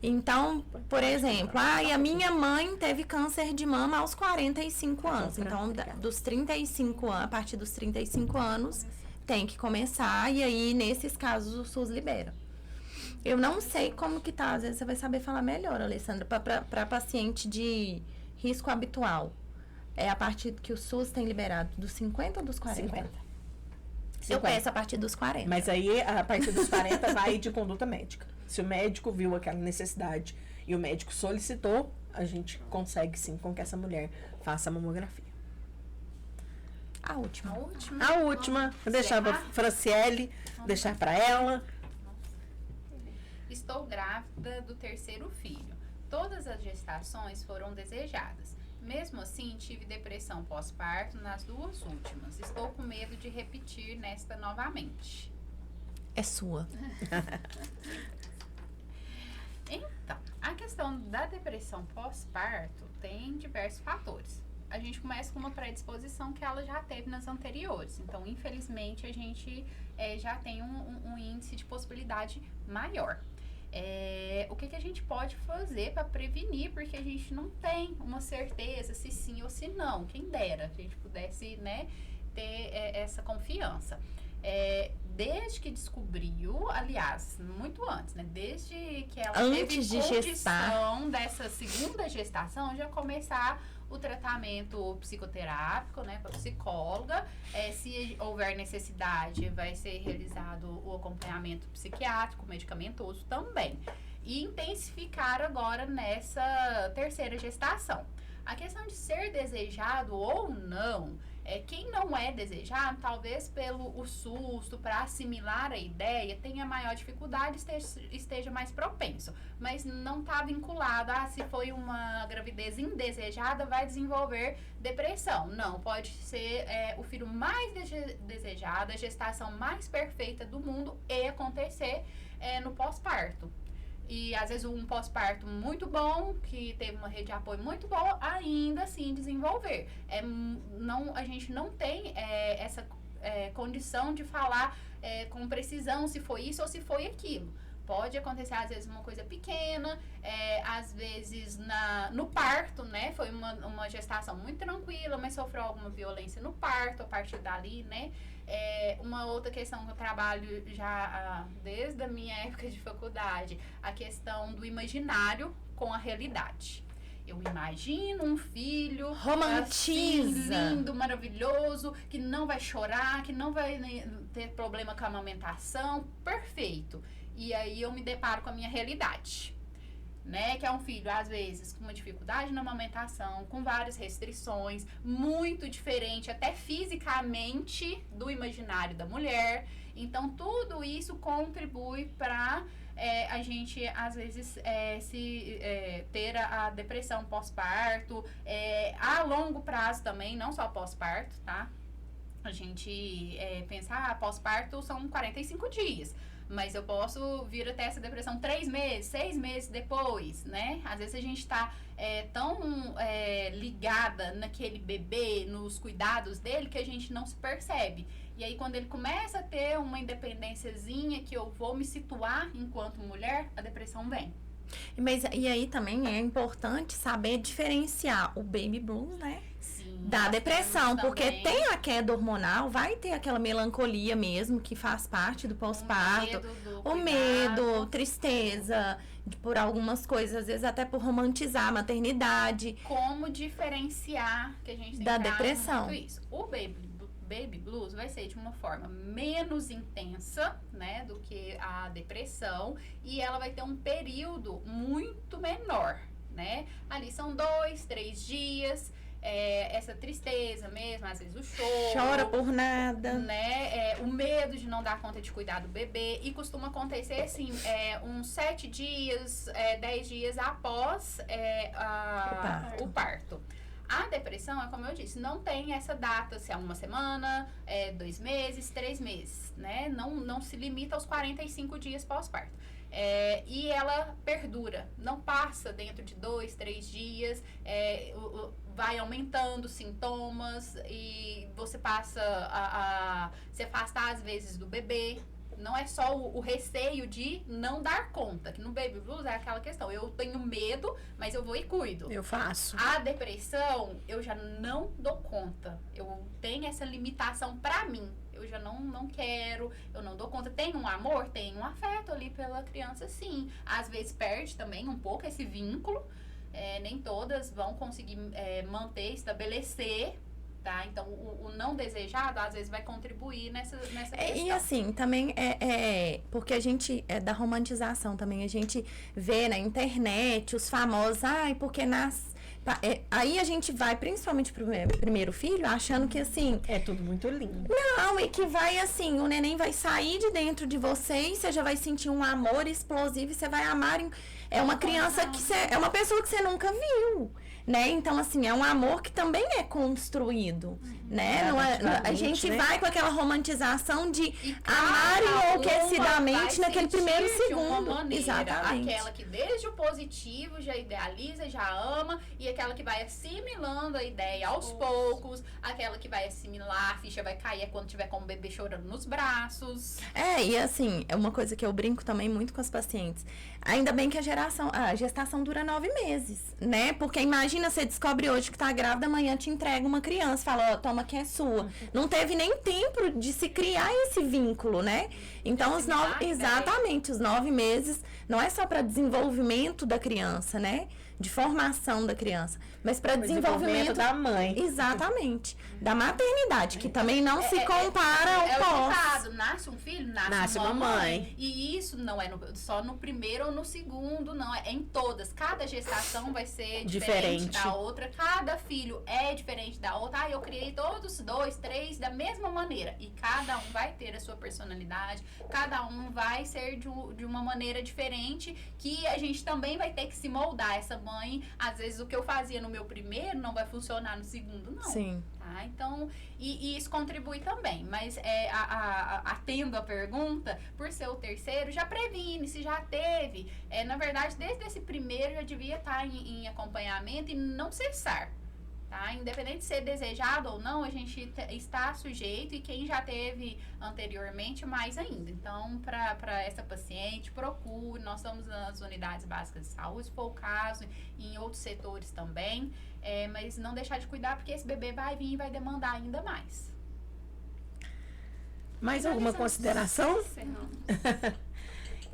Então, por exemplo, a minha mãe teve câncer de mama aos 45 anos. Então, dos 35 anos, a partir dos 35 anos, tem que começar. E aí, nesses casos, o SUS libera. Eu não sei como que tá. Às vezes você vai saber falar melhor, Alessandra. Para paciente de risco habitual. É a partir que o SUS tem liberado dos 50 ou dos 40? 50. Eu peço a partir dos 40. Mas aí, a partir dos 40, vai de conduta médica. Se o médico viu aquela necessidade e o médico solicitou, a gente consegue sim com que essa mulher faça a mamografia. A última. Vou deixar para Franciele, deixar para ela. Estou grávida do 3º filho. Todas as gestações foram desejadas. Mesmo assim, tive depressão pós-parto nas 2 últimas. Estou com medo de repetir nesta novamente. É sua. Então, a questão da depressão pós-parto tem diversos fatores. A gente começa com uma predisposição que ela já teve nas anteriores. Então, infelizmente, a gente já tem um índice de possibilidade maior. O que a gente pode fazer para prevenir, porque a gente não tem uma certeza se sim ou se não. Quem dera a gente pudesse, né, ter essa confiança. Desde que descobriu, aliás, muito antes, né? Desde que ela teve condição dessa segunda gestação, já começar o tratamento psicoterápico, né, com a psicóloga. Se houver necessidade, vai ser realizado o acompanhamento psiquiátrico, medicamentoso também. E intensificar agora nessa 3ª gestação. A questão de ser desejado ou não, quem não é desejado, talvez pelo o susto, para assimilar a ideia, tenha maior dificuldade, esteja mais propenso. Mas não está vinculado a se foi uma gravidez indesejada, vai desenvolver depressão. Não, pode ser o filho mais desejado, a gestação mais perfeita do mundo e acontecer no pós-parto. E às vezes um pós-parto muito bom, que teve uma rede de apoio muito boa, ainda assim desenvolver. A gente não tem essa condição de falar com precisão se foi isso ou se foi aquilo. Pode acontecer, às vezes, uma coisa pequena, às vezes no parto, né? Foi uma gestação muito tranquila, mas sofreu alguma violência no parto, a partir dali, né? Uma outra questão que eu trabalho já desde a minha época de faculdade, a questão do imaginário com a realidade. Eu imagino um filho romantiza, assim, lindo, maravilhoso, que não vai chorar, que não vai ter problema com a amamentação, perfeito. E aí eu me deparo com a minha realidade. né? Que é um filho, às vezes, com uma dificuldade na amamentação, com várias restrições, muito diferente, até fisicamente, do imaginário da mulher. Então, tudo isso contribui para a gente, às vezes, ter a depressão pós-parto, a longo prazo também, não só pós-parto, tá? A gente pensa, pós-parto são 45 dias. Mas eu posso vir até essa depressão 3 meses, 6 meses depois, né? Às vezes a gente tá tão ligada naquele bebê, nos cuidados dele, que a gente não se percebe. E aí, quando ele começa a ter uma independênciazinha, que eu vou me situar enquanto mulher, a depressão vem. E aí também é importante saber diferenciar o baby blues, né? Sim, Da depressão, porque também. tem a queda hormonal, vai ter aquela melancolia mesmo, que faz parte do pós-parto. O medo, tristeza, por algumas coisas, às vezes até por romantizar a maternidade. Como diferenciar, que a gente tem Da que falar depressão. muito isso. O baby blues vai ser de uma forma menos intensa, né, do que a depressão, e ela vai ter um período muito menor, né? Ali são 2, 3 dias, essa tristeza mesmo, às vezes o choro. Chora por nada. Né? O medo de não dar conta de cuidar do bebê, e costuma acontecer assim, uns 7 dias, 10 dias após o parto. A depressão é como eu disse, não tem essa data, se é uma semana, 2 meses, 3 meses, né? Não se limita aos 45 dias pós-parto. E ela perdura, não passa dentro de 2, 3 dias, vai aumentando sintomas e você passa a se afastar às vezes do bebê. Não é só o receio de não dar conta, que no baby blues é aquela questão, eu tenho medo, mas eu vou e cuido. Eu faço. A depressão, eu já não dou conta, eu tenho essa limitação pra mim, eu já não quero, eu não dou conta. Tem um amor, tem um afeto ali pela criança, sim. Às vezes perde também um pouco esse vínculo, nem todas vão conseguir manter, estabelecer. Tá? Então, o não desejado, às vezes, vai contribuir nessa questão. E assim, também porque a gente, da romantização também, a gente vê na internet os famosos, porque aí a gente vai, principalmente pro primeiro filho, achando que assim... É tudo muito lindo. Não, e que vai assim, o neném vai sair de dentro de você e você já vai sentir um amor explosivo e você vai amar... É uma criança que é uma pessoa que você nunca viu. Né? Então, assim, é um amor que também é construído, né? A gente vai com aquela romantização de amar enlouquecidamente naquele primeiro segundo. Exatamente. Aquela que desde o positivo já idealiza, já ama, e aquela que vai assimilando a ideia aos poucos, aquela que vai assimilar, a ficha vai cair quando tiver com o bebê chorando nos braços. E assim, é uma coisa que eu brinco também muito com as pacientes. Ainda bem que a gestação dura 9 meses, né? Porque imagina, você descobre hoje que tá grávida, amanhã te entrega uma criança, fala, toma que é sua. Não teve nem tempo de se criar esse vínculo, né? Então, os 9 meses não é só para desenvolvimento da criança, né? De formação da criança, mas para desenvolvimento da mãe. Exatamente. Da maternidade, que também não se compara ao pós. Nasce um filho, nasce uma mãe. E isso não é só no primeiro ou no segundo, não. É em todas. Cada gestação vai ser diferente da outra. Cada filho é diferente da outra. Eu criei todos 2, 3 da mesma maneira. E cada um vai ter a sua personalidade. Cada um vai ser de uma maneira diferente, que a gente também vai ter que se moldar. Essa mãe, às vezes o que eu fazia no meu primeiro não vai funcionar no segundo, não. Sim. Tá? Então, e isso contribui também, mas atendo a pergunta, por ser o terceiro, já previne, se já teve. Na verdade, desde esse primeiro já devia estar em acompanhamento e não cessar. Tá? Independente de ser desejado ou não, a gente está sujeito, e quem já teve anteriormente, mais ainda. Então, para essa paciente, procure. Nós estamos nas unidades básicas de saúde, se for o caso, e em outros setores também. Mas não deixar de cuidar, porque esse bebê vai vir e vai demandar ainda mais. Mais alguma consideração?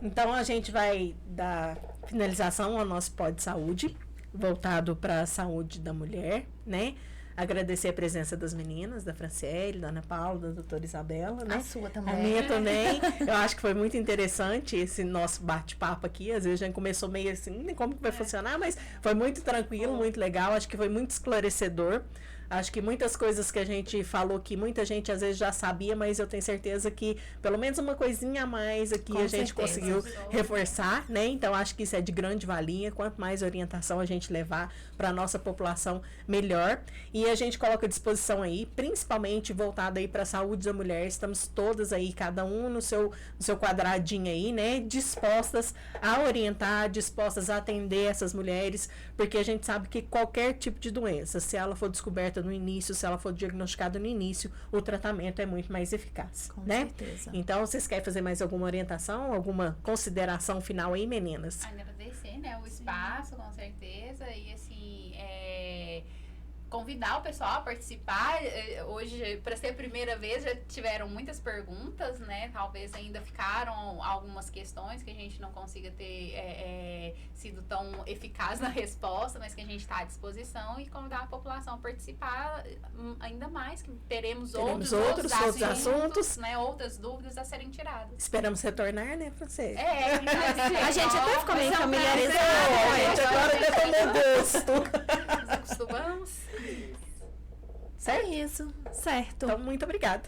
Então, a gente vai dar finalização ao nosso Pod Saúde, voltado para a saúde da mulher, né? Agradecer a presença das meninas, da Franciele, da Ana Paula, da doutora Isabela, né? A sua também. A minha também. Eu acho que foi muito interessante esse nosso bate-papo aqui. Às vezes a gente começou meio assim, nem como que vai funcionar, mas foi muito tranquilo, muito legal. Acho que foi muito esclarecedor. Acho que muitas coisas que a gente falou que muita gente às vezes já sabia, mas eu tenho certeza que pelo menos uma coisinha a mais aqui a gente conseguiu reforçar, né? Então acho que isso é de grande valia. Quanto mais orientação a gente levar para a nossa população, melhor. E a gente coloca à disposição aí, principalmente voltada aí para a saúde da mulher. Estamos todas aí, cada um no seu quadradinho aí, né? Dispostas a orientar, dispostas a atender essas mulheres, porque a gente sabe que qualquer tipo de doença, se ela for descoberta no início, se ela for diagnosticada no início, o tratamento é muito mais eficaz, Com né? certeza. Então, vocês querem fazer mais alguma orientação, alguma consideração final aí, meninas? Agradecer, né, o espaço, com certeza, e assim, convidar o pessoal a participar. Hoje, para ser a primeira vez, já tiveram muitas perguntas, né? Talvez ainda ficaram algumas questões que a gente não consiga ter sido tão eficaz na resposta, mas que a gente está à disposição, e convidar a população a participar ainda mais, que teremos outros assuntos, né? Outras dúvidas a serem tiradas. Esperamos retornar, né, Francês? A gente até ficou meio familiarizado. A gente agora já tomou gosto. Nos acostumamos. É isso, certo. Então, muito obrigada.